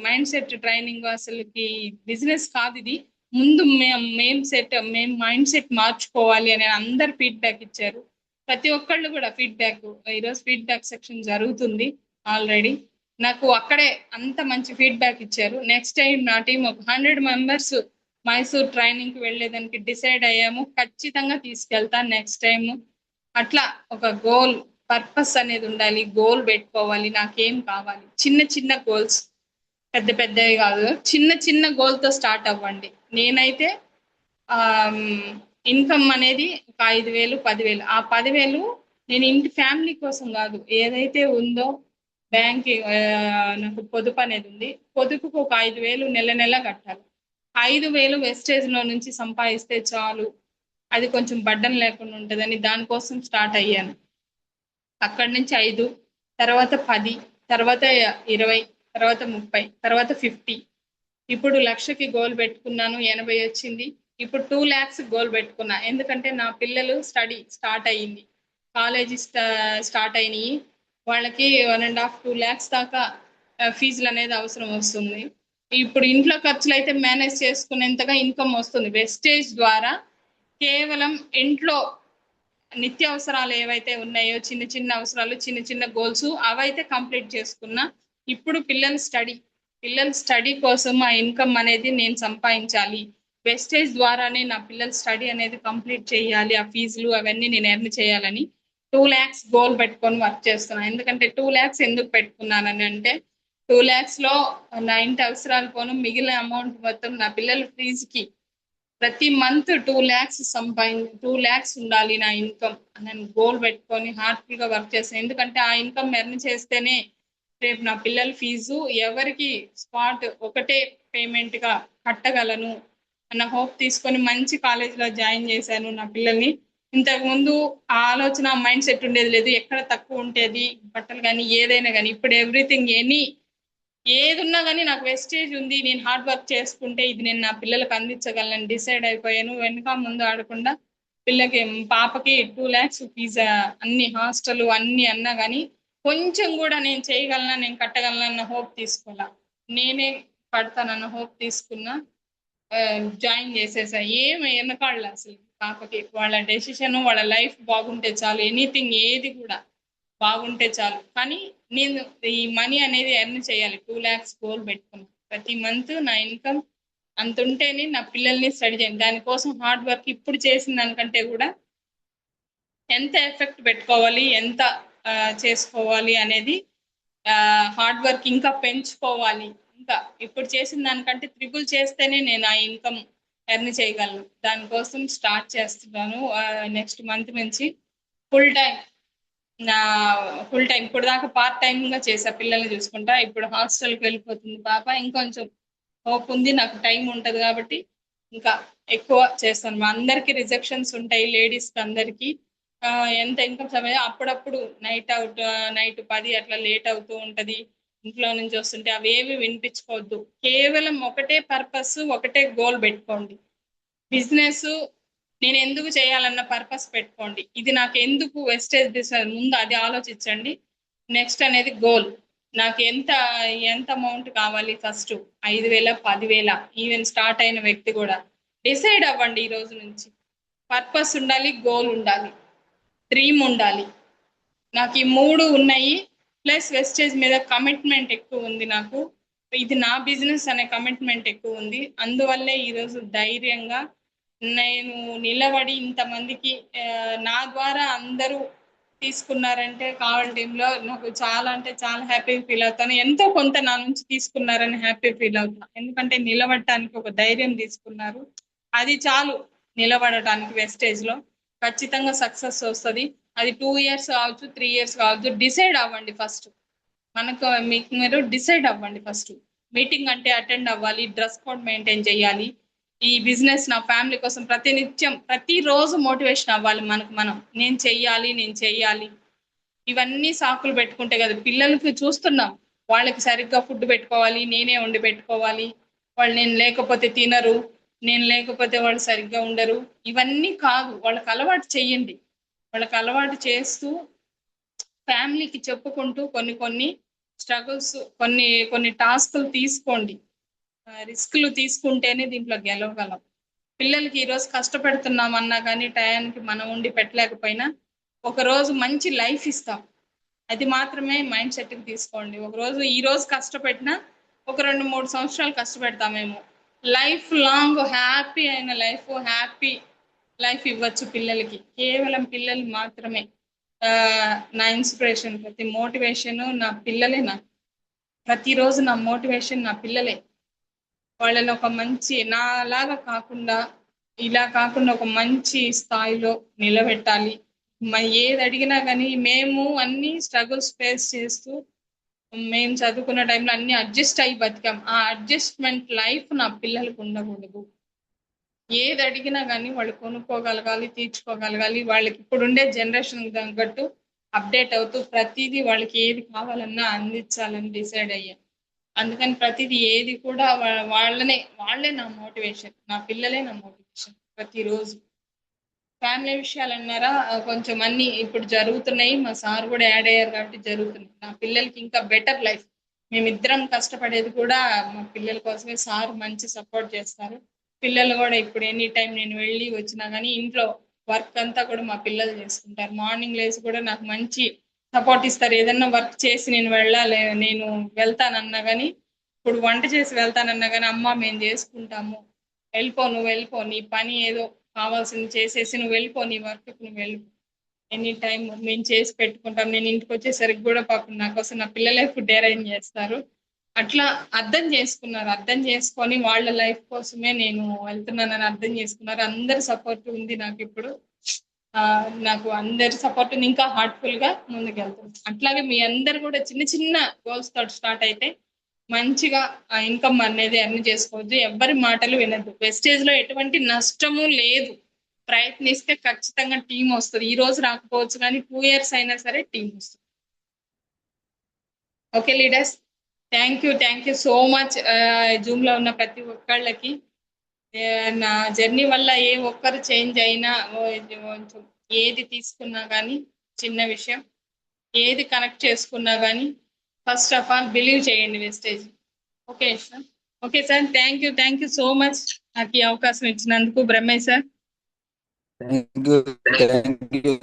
మైండ్ సెట్ ట్రైనింగ్, అసలుకి బిజినెస్ కాదు ఇది, ముందు మేము మైండ్ సెట్ మార్చుకోవాలి అని అందరు ఫీడ్బ్యాక్ ఇచ్చారు. ప్రతి ఒక్కళ్ళు కూడా ఫీడ్బ్యాక్, ఈరోజు ఫీడ్బ్యాక్ సెక్షన్ జరుగుతుంది ఆల్రెడీ. నాకు అక్కడే అంత మంచి ఫీడ్బ్యాక్ ఇచ్చారు. నెక్స్ట్ టైం నా టీం ఒక 100 మెంబర్స్ మైసూర్ ట్రైనింగ్ కి వెళ్లేదానికి డిసైడ్ అయ్యాము. ఖచ్చితంగా తీసుకెళ్తాను నెక్స్ట్ టైం. అట్లా ఒక గోల్, పర్పస్ అనేది ఉండాలి, గోల్ పెట్టుకోవాలి. నాకేం కావాలి, చిన్న చిన్న గోల్స్, పెద్ద పెద్దవి కాదు, చిన్న చిన్న గోల్ తో స్టార్ట్ అవ్వండి. నేనైతే ఇన్కమ్ అనేది ఒక 5,000 10,000, ఆ 10,000 నేను ఇంటి ఫ్యామిలీ కోసం కాదు, ఏదైతే ఉందో బ్యాంక్ నాకు పొదుపు అనేది ఉంది, పొదుపుకు ఒక 5,000 నెల కట్టాలి. 5,000 వెస్టేజ్ లో నుంచి సంపాదిస్తే చాలు, అది కొంచెం బడ్డన్ లేకుండా ఉంటుందని దానికోసం స్టార్ట్ అయ్యాను. అక్కడి నుంచి 5, తర్వాత 10, తర్వాత 20, తర్వాత 30, తర్వాత 50. ఇప్పుడు 1,00,000కి గోల్ పెట్టుకున్నాను, 80 వచ్చింది. ఇప్పుడు 2 lakhs గోల్ పెట్టుకున్నా, ఎందుకంటే నా పిల్లలు స్టడీ స్టార్ట్ అయ్యింది, కాలేజీ స్టార్ట్ అయినాయి. వాళ్ళకి 1.5 2 lakhs దాకా ఫీజులు అనేది అవసరం వస్తుంది. ఇప్పుడు ఇంట్లో ఖర్చులు అయితే మేనేజ్ చేసుకునేంతగా ఇన్కమ్ వస్తుంది వెస్టేజ్ ద్వారా. కేవలం ఇంట్లో నిత్యావసరాలు ఏవైతే ఉన్నాయో, చిన్న చిన్న అవసరాలు, చిన్న చిన్న గోల్స్, అవైతే కంప్లీట్ చేసుకున్నా. ఇప్పుడు పిల్లల స్టడీ కోసం ఆ ఇన్కమ్ అనేది నేను సంపాదించాలి. వెస్టేజ్ ద్వారానే నా పిల్లల స్టడీ అనేది కంప్లీట్ చేయాలి, ఆ ఫీజులు అవన్నీ నేను ఎర్న్ చేయాలని 2 lakhs గోల్ పెట్టుకొని వర్క్ చేస్తున్నాను. ఎందుకంటే 2 lakhs ఎందుకు పెట్టుకున్నానని అంటే, 2 lakhs లో నా ఇంటి అవసరాలు పోను, మిగిలిన అమౌంట్ మొత్తం నా పిల్లల ఫీజుకి ప్రతి మంత్ 2 lakhs 2 lakhs ఉండాలి నా ఇన్కమ్. నేను గోల్ పెట్టుకొని హార్ట్ఫుల్ గా వర్క్ చేస్తాను. ఎందుకంటే ఆ ఇన్కమ్ ఎర్న్ చేస్తేనే రేపు నా పిల్లల ఫీజు ఎవరికి స్పాట్ ఒకటే పేమెంట్ గా కట్టగలను అన్న హోప్ తీసుకొని మంచి కాలేజీలో జాయిన్ చేశాను నా పిల్లల్ని. ఇంతకు ముందు ఆ ఆలోచన మైండ్ సెట్ ఉండేది లేదు, ఎక్కడ తక్కువ ఉండేది బట్టలు కానీ ఏదైనా కానీ. ఇప్పుడు ఎవ్రీథింగ్ ఏది ఉన్నా కానీ నాకు వెస్టేజ్ ఉంది, నేను హార్డ్ వర్క్ చేసుకుంటే ఇది నేను నా పిల్లలకు అందించగలను డిసైడ్ అయిపోయాను. వెనక ముందు ఆడకుండా పిల్లకి పాపకి 2 lakhs ఫీజా, అన్ని హాస్టల్ అన్ని అన్నా కానీ కొంచెం కూడా నేను చేయగలనా, నేను కట్టగలనా అన్న హోప్ తీసుకోవాలా. నేనే కడతానన్న హోప్ తీసుకున్నా, జాయిన్ చేసేసా. ఏమి వెనకాడలే అసలు. పాపకి వాళ్ళ డెసిషన్, వాళ్ళ లైఫ్ బాగుంటే చాలు, ఎనీథింగ్ ఏది కూడా బాగుంటే చాలు. కానీ నేను ఈ మనీ అనేది ఎర్న్ చేయాలి. 2 lakhs గోల్ పెట్టుకున్నాను. ప్రతి మంత్ నా ఇన్కమ్ అంత ఉంటేనే నా పిల్లల్ని స్టడీ చేయండి. దానికోసం హార్డ్ వర్క్ ఇప్పుడు చేసిన దానికంటే కూడా ఎంత ఎఫెక్ట్ పెట్టుకోవాలి, ఎంత చేసుకోవాలి అనేది, హార్డ్ వర్క్ ఇంకా పెంచుకోవాలి. ఇంకా ఇప్పుడు చేసిన దానికంటే త్రిబుల్ చేస్తేనే నేను ఆ ఇన్కమ్ ఎర్న్ చేయగలను. దానికోసం స్టార్ట్ చేస్తున్నాను. నెక్స్ట్ మంత్ నుంచి ఫుల్ టైం, నా ఫుల్ టైం ఇప్పుడు దాకా పార్ట్ టైమ్ గా చేసా పిల్లల్ని చూసుకుంటా. ఇప్పుడు హాస్టల్కి వెళ్ళిపోతుంది పాప. ఇంకొంచెం హోప్ ఉంది, నాకు టైం ఉంటది కాబట్టి ఇంకా ఎక్కువ చేస్తాను. మా అందరికి రిజెక్షన్స్ ఉంటాయి, లేడీస్ కి అందరికి. ఎంత ఇన్కమ్ సమయం అప్పుడప్పుడు నైట్ 10 అట్లా లేట్ అవుతూ ఉంటది. ఇంట్లో నుంచి వస్తుంటే అవేవి వినిపించుకోవద్దు. కేవలం ఒకటే పర్పస్, ఒకటే గోల్ పెట్టుకోండి. బిజినెస్ నేను ఎందుకు చేయాలన్న పర్పస్ పెట్టుకోండి. ఇది నాకు ఎందుకు వెస్టేజ్ బిజినెస్, ముందు అది ఆలోచించండి. నెక్స్ట్ అనేది గోల్. నాకు ఎంత అమౌంట్ కావాలి, ఫస్ట్ 5,000, 10,000, ఈవెన్ స్టార్ట్ అయిన వ్యక్తి కూడా డిసైడ్ అవ్వండి ఈ రోజు నుంచి. పర్పస్ ఉండాలి, గోల్ ఉండాలి, డ్రీమ్ ఉండాలి. నాకు ఈ 3 ఉన్నాయి. ప్లస్ వెస్టేజ్ మీద కమిట్మెంట్ ఎక్కువ ఉంది నాకు. ఇది నా బిజినెస్ అనే కమిట్మెంట్ ఎక్కువ ఉంది. అందువల్లే ఈరోజు ధైర్యంగా నేను నిలబడి ఇంతమందికి, నా ద్వారా అందరూ తీసుకున్నారంటే కావాలి టీంలో నాకు చాలా అంటే చాలా హ్యాపీ ఫీల్ అవుతాను. ఎంతో కొంత నా నుంచి తీసుకున్నారని హ్యాపీ ఫీల్ అవుతాను. ఎందుకంటే నిలబడటానికి ఒక ధైర్యం తీసుకున్నారు. అది చాలు నిలబడటానికి. వెస్టేజ్ లో ఖచ్చితంగా సక్సెస్ వస్తుంది. అది 2 years కావచ్చు, 3 years కావచ్చు. డిసైడ్ అవ్వండి ఫస్ట్. మీకు మీరు డిసైడ్ అవ్వండి ఫస్ట్. మీటింగ్ అంటే అటెండ్ అవ్వాలి, డ్రెస్ కోడ్ మెయింటైన్ చేయాలి. ఈ బిజినెస్ నా ఫ్యామిలీ కోసం ప్రతినిత్యం ప్రతిరోజు మోటివేషన్ అవ్వాలి. నేను చెయ్యాలి. ఇవన్నీ సాకులు పెట్టుకుంటే కదా. పిల్లలకి చూస్తున్నాం, వాళ్ళకి సరిగ్గా ఫుడ్ పెట్టుకోవాలి, నేనే వండి పెట్టుకోవాలి. వాళ్ళు నేను లేకపోతే తినరు, నేను లేకపోతే వాళ్ళు సరిగ్గా ఉండరు. ఇవన్నీ కాదు, వాళ్ళకి అలవాటు చెయ్యండి. వాళ్ళకి అలవాటు చేస్తూ ఫ్యామిలీకి చెప్పుకుంటూ కొన్ని కొన్ని స్ట్రగుల్స్, కొన్ని టాస్క్లు తీసుకోండి. రిస్క్లు తీసుకుంటేనే దీంట్లో గెలవగలం. పిల్లలకి ఈరోజు కష్టపెడుతున్నామన్నా కానీ టయానికి మనం ఉండి పెట్టలేకపోయినా ఒక రోజు మంచి లైఫ్ ఇస్తాం. అది మాత్రమే మైండ్ సెట్కి తీసుకోండి. ఈ రోజు కష్టపెట్టినా ఒక 2-3 సంవత్సరాలు కష్టపెడతామేమో. లైఫ్ లాంగ్ హ్యాపీ లైఫ్ ఇవ్వచ్చు పిల్లలకి. కేవలం పిల్లలు మాత్రమే నా ఇన్స్పిరేషన్. ప్రతి మోటివేషన్ నా పిల్లలే. ప్రతిరోజు నా మోటివేషన్ నా పిల్లలే. వాళ్ళని ఒక మంచి నాలాగా కాకుండా, ఇలా కాకుండా ఒక మంచి స్థాయిలో నిలబెట్టాలి. ఏది అడిగినా కానీ మేము అన్ని స్ట్రగుల్స్ ఫేస్ చేస్తూ, మేము చదువుకున్న టైంలో అన్ని అడ్జస్ట్ అయ్యి బతికాం. ఆ అడ్జస్ట్మెంట్ లైఫ్ నా పిల్లలకు ఉండకూడదు. ఏది అడిగినా కానీ వాళ్ళు కొనుక్కోగలగాలి, తీర్చుకోగలగాలి. వాళ్ళకి ఇప్పుడుండే జనరేషన్ తగ్గట్టు అప్డేట్ అవుతూ ప్రతిదీ వాళ్ళకి ఏది కావాలన్నా అందించాలని డిసైడ్ అయ్యా. అందుకని ప్రతిదీ ఏది కూడా వాళ్ళే నా మోటివేషన్. నా పిల్లలే నా మోటివేషన్ ప్రతిరోజు. ఫ్యామిలీ విషయాలు అన్నారా, కొంచెం అన్ని ఇప్పుడు జరుగుతున్నాయి. మా సార్ కూడా యాడ్ అయ్యారు కాబట్టి జరుగుతున్నాయి. నా పిల్లలకి ఇంకా బెటర్ లైఫ్. మేమిద్దరం కష్టపడేది కూడా మా పిల్లల కోసమే. సార్ మంచి సపోర్ట్ చేస్తారు. పిల్లలు కూడా ఇప్పుడు ఎనీ టైం నేను వెళ్ళి వచ్చినా కానీ ఇంట్లో వర్క్ అంతా కూడా మా పిల్లలు చేసుకుంటారు. మార్నింగ్ లేసి కూడా నాకు మంచి సపోర్ట్ ఇస్తారు. ఏదన్నా వర్క్ చేసి నేను వెళ్తానన్నా కానీ, ఇప్పుడు వంట చేసి వెళ్తానన్నా కానీ, అమ్మ మేము చేసుకుంటాము, నువ్వు వెళ్ళిపో, నీ పని ఏదో కావాల్సింది చేసేసి నువ్వు వెళ్ళిపో, నీ వర్క్ నువ్వు వెళ్ళిపో, ఎనీ టైం మేము చేసి పెట్టుకుంటాం. నేను ఇంటికి వచ్చేసరికి కూడా పాపం నా కోసం నా పిల్లలే ఫుడ్ అరేంజ్ చేస్తారు. అట్లా అర్థం చేసుకొని వాళ్ళ లైఫ్ కోసమే నేను వెళ్తున్నానని అర్థం చేసుకున్నారు. అందరి సపోర్ట్ ఉంది నాకు ఇప్పుడు. నాకు అందరి సపోర్ట్ ఉంది. ఇంకా హార్ట్ఫుల్ గా ముందుకెళ్తాను. అట్లాగే మీ అందరు కూడా చిన్న చిన్న గోల్స్ తోటి స్టార్ట్ అయితే మంచిగా ఆ ఇన్కమ్ అనేది ఎర్న్ చేసుకోవచ్చు. ఎవ్వరి మాటలు వినద్దు. వెస్టేజ్ లో ఎటువంటి నష్టము లేదు. ప్రయత్నిస్తే ఖచ్చితంగా టీం వస్తుంది. ఈ రోజు రాకపోవచ్చు కానీ 2 years అయినా సరే టీం వస్తుంది. Okay leaders, thank you so much. Zoom లో ఉన్న ప్రతి ఒక్కళ్ళకి నా జర్నీ వల్ల ఏ ఒక్కరు చేంజ్ అయినా కొంచెం ఏది తీసుకున్నా కానీ చిన్న విషయం, ఏది కనెక్ట్ చేసుకున్నా కానీ ఫస్ట్ ఆఫ్ ఆల్ బిలీవ్ చేయండి wastage. Okay sir. Okay sir, thank you so much నాకు ఈ అవకాశం ఇచ్చినందుకు బ్రహ్మయ్య సార్. థ్యాంక్ యూ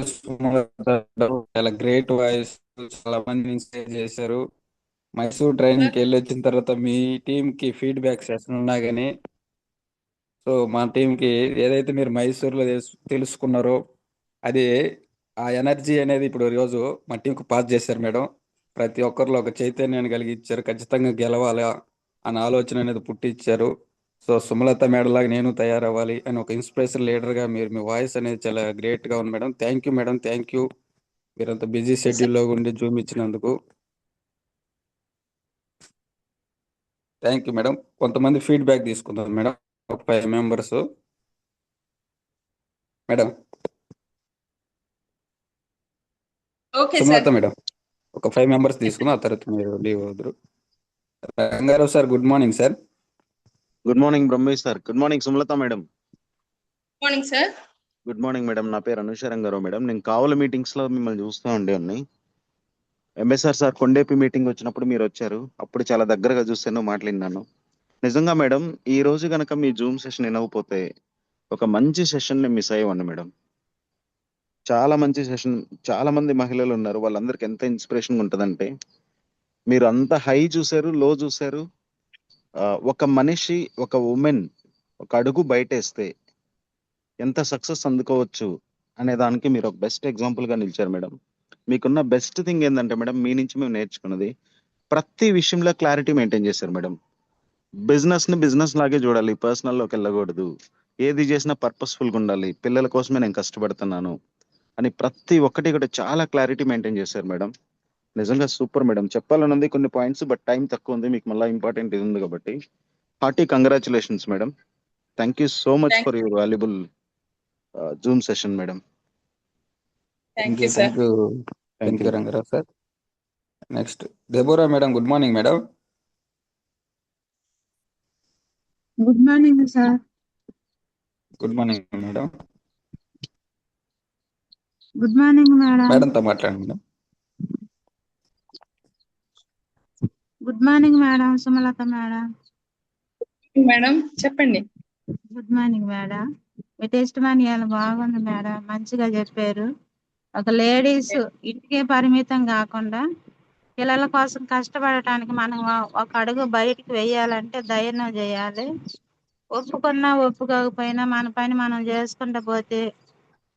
చాలా గ్రేట్ వాయిస్, చాలా మంది ఇన్స్పైర్ చేశారు. మైసూర్ ట్రైనింగ్కి వెళ్ళి వచ్చిన తర్వాత మీ టీంకి ఫీడ్బ్యాక్ సెషన్ ఉన్నా కానీ, సో మా టీంకి ఏదైతే మీరు మైసూర్లో తెలుసుకున్నారో అది ఆ ఎనర్జీ అనేది ఇప్పుడు ఈరోజు మా టీంకి పాస్ చేశారు మేడం. ప్రతి ఒక్కరిలో ఒక చైతన్యాన్ని కలిగించారు, ఖచ్చితంగా గెలవాలి అన్న ఆలోచన అనేది పుట్టించారు. సో సుమలత మేడం లాగా నేను తయారవ్వాలి అని ఒక ఇన్స్పిరేషన్ లీడర్గా మీరు మీ వాయిస్ అనేది చాలా గ్రేట్గా ఉంది madam. Thank you madam, thank you. మీరంత బిజీ షెడ్యూల్లో ఉండి జూమ్ ఇచ్చినందుకు థ్యాంక్ యూ మేడం. కొంతమంది ఫీడ్బ్యాక్ తీసుకుందాం మేడం, ఒక 5 members madam. Okay sir. Sumalatha madam ఒక 5 మెంబర్స్ తీసుకుందాం, ఆ తర్వాత మీరు లీవ్ అవుతారు. Rangarao sir good morning sir. Good morning Brahmesh sir. Good morning Sumalatha madam. Morning sir. Good morning madam. నా పేరు అనుష రంగారావు మేడం. నేను కావల మీటింగ్స్ లో మిమ్మల్ని చూస్తూ ఉండేవాడిని. ఎంఎస్ఆర్ సార్ కొండేపి మీటింగ్ వచ్చినప్పుడు మీరు వచ్చారు, అప్పుడు చాలా దగ్గరగా చూస్తాను, మాట్లాడినాను. నిజంగా మేడం, ఈ రోజు గనక మీ జూమ్ సెషన్ వినకపోతే ఒక మంచి సెషన్ ని మిస్ అయ్యేవాడిని మేడం. చాలా మంచి సెషన్, చాలా మంది మహిళలు ఉన్నారు, వాళ్ళందరికి ఎంత ఇన్స్పిరేషన్ ఉంటుందంటే, మీరు అంత హై చూసారు, లో చూసారు. ఒక మనిషి, ఒక ఉమెన్ ఒక అడుగు బయటేస్తే ఎంత సక్సెస్ అందుకోవచ్చు అనే దానికి మీరు ఒక బెస్ట్ ఎగ్జాంపుల్ గా నిలిచారు మేడం. మీకున్న బెస్ట్ థింగ్ ఏంటంటే మేడం, మీ నుంచి మేము నేర్చుకున్నది ప్రతి విషయంలో క్లారిటీ మెయింటైన్ చేశారు మేడం. బిజినెస్ ని బిజినెస్ లాగే చూడాలి, పర్సనల్ లోకి వెళ్ళకూడదు. ఏది చేసినా పర్పస్ఫుల్ గా ఉండాలి, పిల్లల కోసమే నేను కష్టపడుతున్నాను అని ప్రతి ఒక్కటి కూడా చాలా క్లారిటీ మెయింటైన్ చేశారు మేడం. నిజంగా సూపర్ మేడం. చెప్పాలన్నది కొన్ని పాయింట్స్, బట్ టైం తక్కువ ఉంది, మీకు మళ్ళీ ఇంపార్టెంట్ ఇది ఉంది కాబట్టి hearty congratulations madam. Thank you so much for your valuable zoom session madam. Thank you sir. Thank you Rangarao sir. Next Deborah madam good morning madam. Good morning sir. Good morning madam. Good morning madam. మేడంతో మాట్లాడండి madam. Good morning madam. Sumalatha madam. Madam చెప్పండి. Good morning madam. మీ టెస్ట్ మాన్యాలు బాగుంది madam, మంచిగా చెప్పారు. ఒక లేడీస్ ఇంటికే పరిమితం కాకుండా పిల్లల కోసం కష్టపడటానికి మనం ఒక అడుగు బయటికి వెయ్యాలంటే ధైర్యం చేయాలి. ఒప్పుకున్నా ఒప్పుకోకపోయినా మన పని మనం చేసుకుంటూ పోతే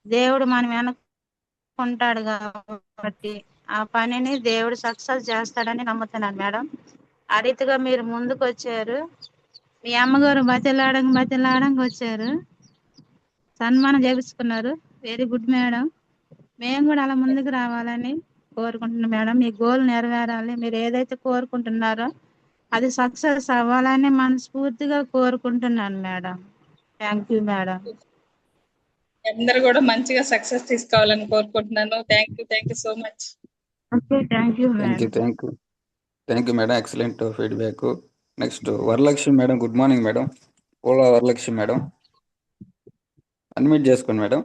దేవుడు మనం వెనక్కుంటాడు కాబట్టి ఆ పనిని దేవుడు సక్సెస్ చేస్తాడని నమ్ముతున్నాను మేడం. ఆ రీతిగా మీరు ముందుకు వచ్చారు. మీ అమ్మగారు బతిలాడంగా వచ్చారు, సన్మానం చేపించుకున్నారు. Very good madam. మేము కూడా అలా ముందుకు రావాలని కోరుకుంటున్నాం మేడం. మీ గోల్ నెరవేరాలి, మీరు ఏదైతే కోరుకుంటున్నారో అది సక్సెస్ అవ్వాలని మనస్ఫూర్తిగా కోరుకుంటున్నాను మేడం. Thank you madam. అందరు కూడా మంచిగా సక్సెస్ తీసుకోవాలని కోరుకుంటున్నాను. Thank you so much. Okay, thank you madam. Thank you madam, excellent feedback. Next Varalakshmi madam good morning madam. Hello Varalakshmi madam unmute చేసుకోండి madam.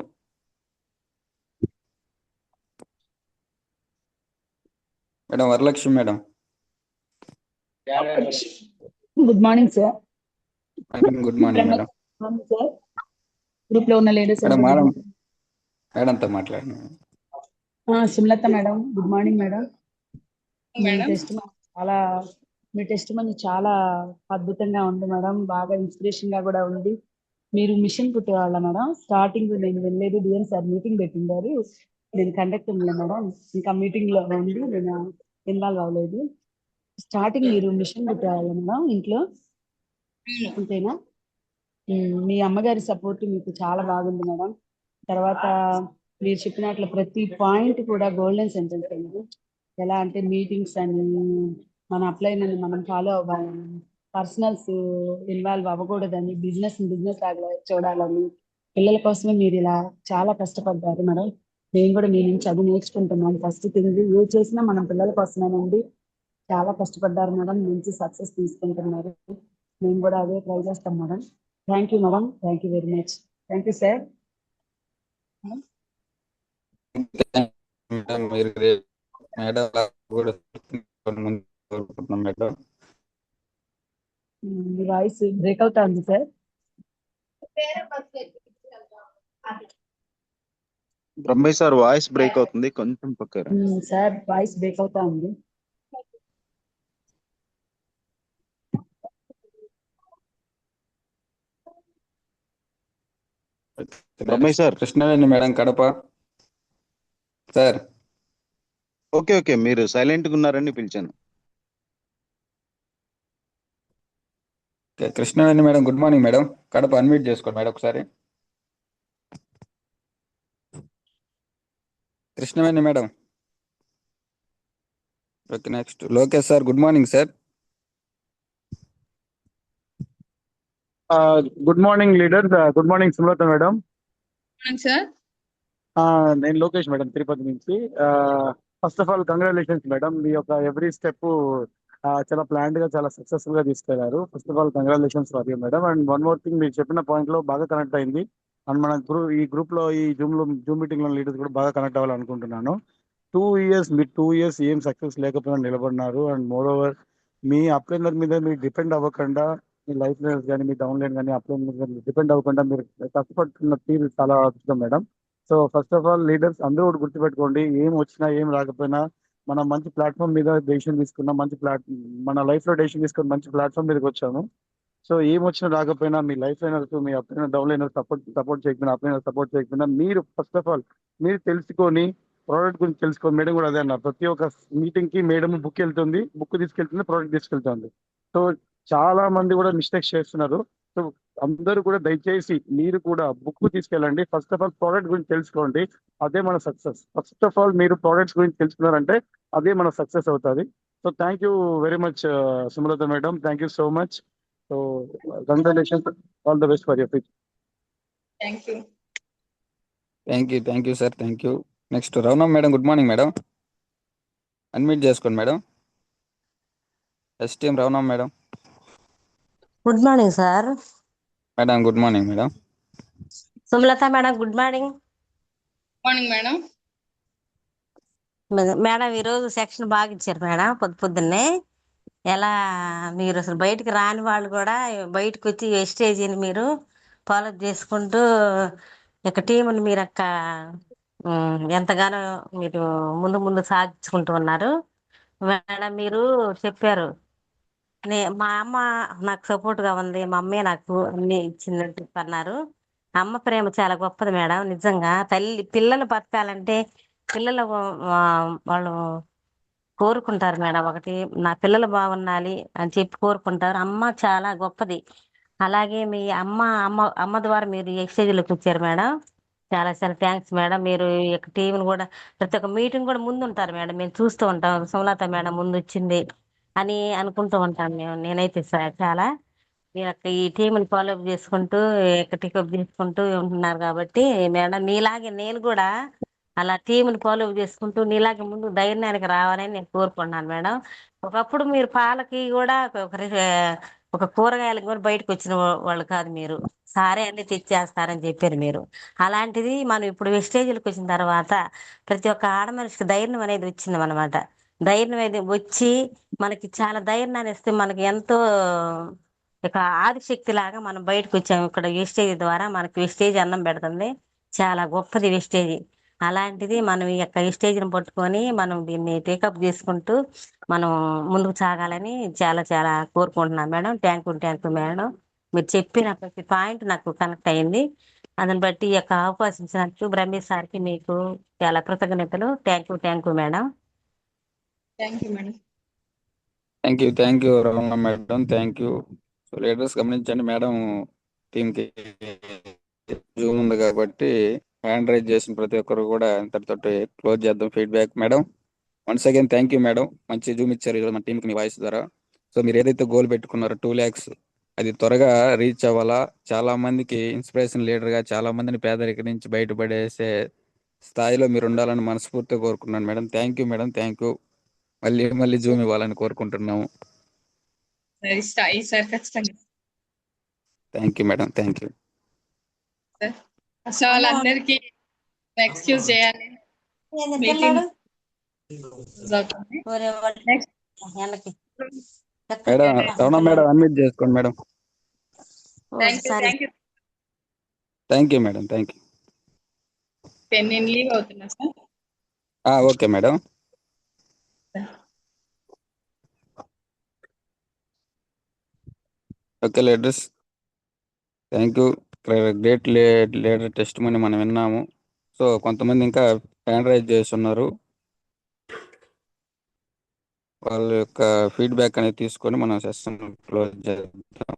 Madam Varalakshmi madam. Good morning sir. Good morning madam. Sir, group లో ఉన్న ladies మేడంతో మాట్లాడండి. Sumalatha madam good morning madam. Madam మీ testimony చాలా అద్భుతంగా ఉంది madam, బాగా ఇన్స్పిరేషన్ గా కూడా ఉంది. మీరు మిషన్ కుట్టేవాళ్ళ మేడం? స్టార్టింగ్ నేను వెళ్ళలేదు, డిఎం సార్ మీటింగ్ పెట్టిండారు, నేను కండక్ట్ ఉండలే మేడం, ఇంకా మీటింగ్ లో ఉండి నేను ఇన్వాల్వ్ అవ్వలేదు. స్టార్టింగ్ మీరు మిషన్ కుట్టేవాళ్ళ మేడం ఇంట్లో, అంతేనా? మీ అమ్మగారి సపోర్ట్ మీకు చాలా బాగుంది మేడం. తర్వాత మీరు చెప్పినట్లు ప్రతి పాయింట్ కూడా గోల్డెన్ సెంటెన్స్ అండి. ఎలా అంటే మీటింగ్స్ అని మన అప్లైన్ అని మనం ఫాలో అవ్వాలని, పర్సనల్స్ ఇన్వాల్వ్ అవ్వకూడదని, బిజినెస్ లాగా చూడాలని, పిల్లల కోసమే మీరు ఇలా చాలా కష్టపడ్డారు మేడం. నేను కూడా మీ నుంచి అది నేర్చుకుంటున్నాను. ఫస్ట్ థింగ్ ఏ చేసినా మనం పిల్లల కోసమేనండి. చాలా కష్టపడ్డారు మేడం, మంచి సక్సెస్ తీసుకుంటున్నారు. మేము కూడా అదే ట్రై చేస్తాం madam. Thank you madam, thank you very much. Thank you sir. Madam మీరు great. మేడం అలా కూడా ముందు కోరుకుంటున్నాం మేడం. మీ వాయిస్ బ్రేక్ అవుతా ఉంది sir. Brahmaiah sir voice break అవుతుంది, కొంచెం పక్కరా. సార్ వాయిస్ బ్రేక్ అవుతా ఉంది. Brahmaiah sir. Krishnaveni madam Kadapa sir. Okay okay, మీరు సైలెంట్ గా ఉన్నారని పిలిచాను. Krishnaveni madam good morning madam. Kadapa unmute చేసుకోండి మేడం ఒకసారి. Krishnaveni madam. Okay next Lokesh sir good morning sir. Good morning leader. Good morning Sumalatha madam. Sir నేను లోకేష్ మేడం, తిరుపతి నుంచి. First of all congratulations madam, మీ యొక్క ఎవ్రీ స్టెప్ చాలా ప్లాన్డ్ గా చాలా సక్సెస్ఫుల్ గా తీసుకెళ్లారు. First of all congratulations for you madam. And one more thing, మీరు చెప్పిన పాయింట్ లో బాగా కనెక్ట్ అయింది. అండ్ మన ఈ గ్రూప్ లో ఈ జూమ్ మీటింగ్ లో లీడర్స్ కూడా బాగా కనెక్ట్ అవ్వాలనుకుంటున్నాను. 2 years మీరు 2 years ఏం సక్సెస్ లేకపోయినా నిలబడినారు. అండ్ మోర్ ఓవర్ మీ అప్లైనర్ మీద మీరు డిపెండ్ అవ్వకుండా, మీ లైఫ్ లైనర్స్ కానీ మీ డౌన్ లైన్ కానీ అప్లైనర్ మీద డిపెండ్ అవ్వకుండా మీరు కష్టపడుతున్న తీరు చాలా అద్భుతం madam. So first of all leaders అందరూ కూడా గుర్తుపెట్టుకోండి, ఏం వచ్చినా ఏం రాకపోయినా మనం మంచి ప్లాట్ఫామ్ మీద డెసిషన్ తీసుకున్నాం, మన లైఫ్ లో డెసిషన్ తీసుకుని మంచి ప్లాట్ఫామ్ మీదకి వచ్చాము. సో ఏం వచ్చినా రాకపోయినా మీ లైఫ్ లైనర్స్, మీ అప్లైనర్ డౌన్ లైనర్ సపోర్ట్ చేయకపోయినా, అప్లైనర్ సపోర్ట్ చేయకపోయినా, మీరు ఫస్ట్ ఆఫ్ ఆల్ మీరు తెలుసుకొని ప్రోడక్ట్ గురించి తెలుసుకోండి. మేడం కూడా అదే అన్నారు, ప్రతి ఒక్క మీటింగ్ కి మేడం బుక్ తీసుకెళ్తుంది, ప్రోడక్ట్ తీసుకెళ్తుంది. సో చాలా మంది కూడా మిస్టేక్స్ చేస్తున్నారు. సో అందరూ కూడా దయచేసి మీరు కూడా బుక్ తీసుకెళ్ళండి. ఫస్ట్ ఆఫ్ ఆల్ ప్రోడక్ట్ గురించి తెలుసుకోండి, అదే మన సక్సెస్. ఫస్ట్ ఆఫ్ ఆల్ మీరు ప్రోడక్ట్స్ గురించి తెలుసుకున్నారంటే అదే మన సక్సెస్ అవుతుంది. So thank you very much Sumalatha madam, thank you so much. So congratulations, all the best for your future. Thank you. Thank you sir, thank you. Next Ravanam madam good morning madam. Unmute చేసుకోండి madam. STM Ravanam madam. Good morning sir. Madam good morning madam. Sumalatha madam good morning. Morning madam. Madam ఈరోజు section బాగా ఇచ్చారు madam, పొద్దున్నే. ఎలా మీరు అసలు బయటికి రాని వాళ్ళు కూడా బయటకు వచ్చి స్టేజీని మీరు ఫాలో చేసుకుంటూ ఇక టీంని మీరు ఎంతగానో మీరు ముందు సాగించుకుంటూ ఉన్నారు మేడం. మీరు చెప్పారు, మా అమ్మ నాకు సపోర్ట్ గా ఉంది, మా అమ్మే నాకు అన్ని ఇచ్చిందని అన్నారు. అమ్మ ప్రేమ చాలా గొప్పది మేడం, నిజంగా. పిల్లలు బతకాలంటే పిల్లలు వాళ్ళు కోరుకుంటారు మేడం. ఒకటి, నా పిల్లలు బాగుండాలి అని చెప్పి కోరుకుంటారు. అమ్మ చాలా గొప్పది. అలాగే మీ అమ్మ ద్వారా మీరు ఎక్స్చేంజ్లోకి వచ్చారు మేడం. చాలా చాలా థ్యాంక్స్ మేడం. మీరు ఈ యొక్క టీంని కూడా ప్రతి ఒక్క మీటింగ్ కూడా ముందు ఉంటారు మేడం, మేము చూస్తూ ఉంటాం. సుమలత మేడం ముందు వచ్చింది అని అనుకుంటూ ఉంటాం నేనైతే చాలా మీ యొక్క ఈ టీంని ఫాలో అప్ చేసుకుంటూ టికప్ చేసుకుంటూ ఉంటున్నారు. కాబట్టి మేడం మీలాగే నేను కూడా అలా టీంని ఫాలో అప్ చేసుకుంటూ నీలాగే ముందు ధైర్యానికి రావాలని నేను కోరుకున్నాను మేడం. ఒకప్పుడు మీరు పాలకి కూడా ఒక కూరగాయలకు కూడా బయటకు వచ్చిన వాళ్ళు కాదు మీరు. సారే అన్ని తెచ్చేస్తారని చెప్పారు మీరు. అలాంటిది మనం ఇప్పుడు వెస్టేజ్లకు వచ్చిన తర్వాత ప్రతి ఒక్క ఆడ మనిషికి ధైర్యం అనేది వచ్చింది అనమాట. ధైర్యం అనేది వచ్చి మనకి చాలా ధైర్యాన్ని ఇస్తే మనకి ఎంతో ఇక ఆదిశక్తి లాగా మనం బయటకు వచ్చాము. ఇక్కడ వెస్టేజ్ ద్వారా మనకి వెస్టేజ్ అన్నం పెడుతుంది, చాలా గొప్పది వెస్టేజ్. అలాంటిది మనం ఈ యొక్క వెస్టేజ్ని పట్టుకొని మనం దీన్ని టేకప్ చేసుకుంటూ మనం ముందుకు సాగాలని చాలా చాలా కోరుకుంటున్నాను మేడం. Thank you madam. మీరు చెప్పిన ప్రతి పాయింట్ నాకు కనెక్ట్ అయింది. దాన్ని బట్టి ఈ యొక్క అవకాశం ఇచ్చినట్టు బ్రహ్మేశ్ సార్కి మీకు చాలా కృతజ్ఞతలు. Thank you madam. Thank you madam. Thank you Ramana madam, thank you. So leaders గమనించండి మేడం, టీంకి జూమ్ ఉంది కాబట్టి హ్యాండ్ రైజ్ చేసిన ప్రతి ఒక్కరు కూడా ఇంతటితో క్లోజ్ చేద్దాం feedback. Madam once again thank you madam, మంచి జూమ్ ఇచ్చారు ఈరోజు మన టీంకి మీ వాయిస్ ద్వారా. సో మీరు ఏదైతే గోల్ పెట్టుకున్నారో 2 lakhs అది త్వరగా రీచ్ అవ్వాలా, చాలా మందికి ఇన్స్పిరేషన్ లీడర్గా చాలా మందిని పేదరిక నుంచి బయటపడేసే స్థాయిలో మీరు ఉండాలని మనస్ఫూర్తిగా కోరుకున్నాను madam. Thank you madam, thank you. మళ్ళీ జూమ్ ఇవ్వాలని కోరుకుంటున్నాము. ఈసారి ఖచ్చితంగా. Thank you madam, thank you. అసలు వాళ్ళందరికీ ఎక్స్క్యూజ్ చేయాలి. పిల్లడు నెక్స్ట్ వెనక్కి మేడం రమణ మేడం అన్మ్యూట్ చేసుకోండి మేడం. సరే thank you madam, thank you. నేను లీవ్ అవుతున్నా sir. Okay madam. Okay leaders, thank you. Great leader test money మనం విన్నాము. సో కొంతమంది ఇంకా హ్యాండ్ రైజ్ చేస్తున్నారు. వాళ్ళ యొక్క ఫీడ్బ్యాక్ అనేది తీసుకొని మనం సెషన్ క్లోజ్ చేద్దాం.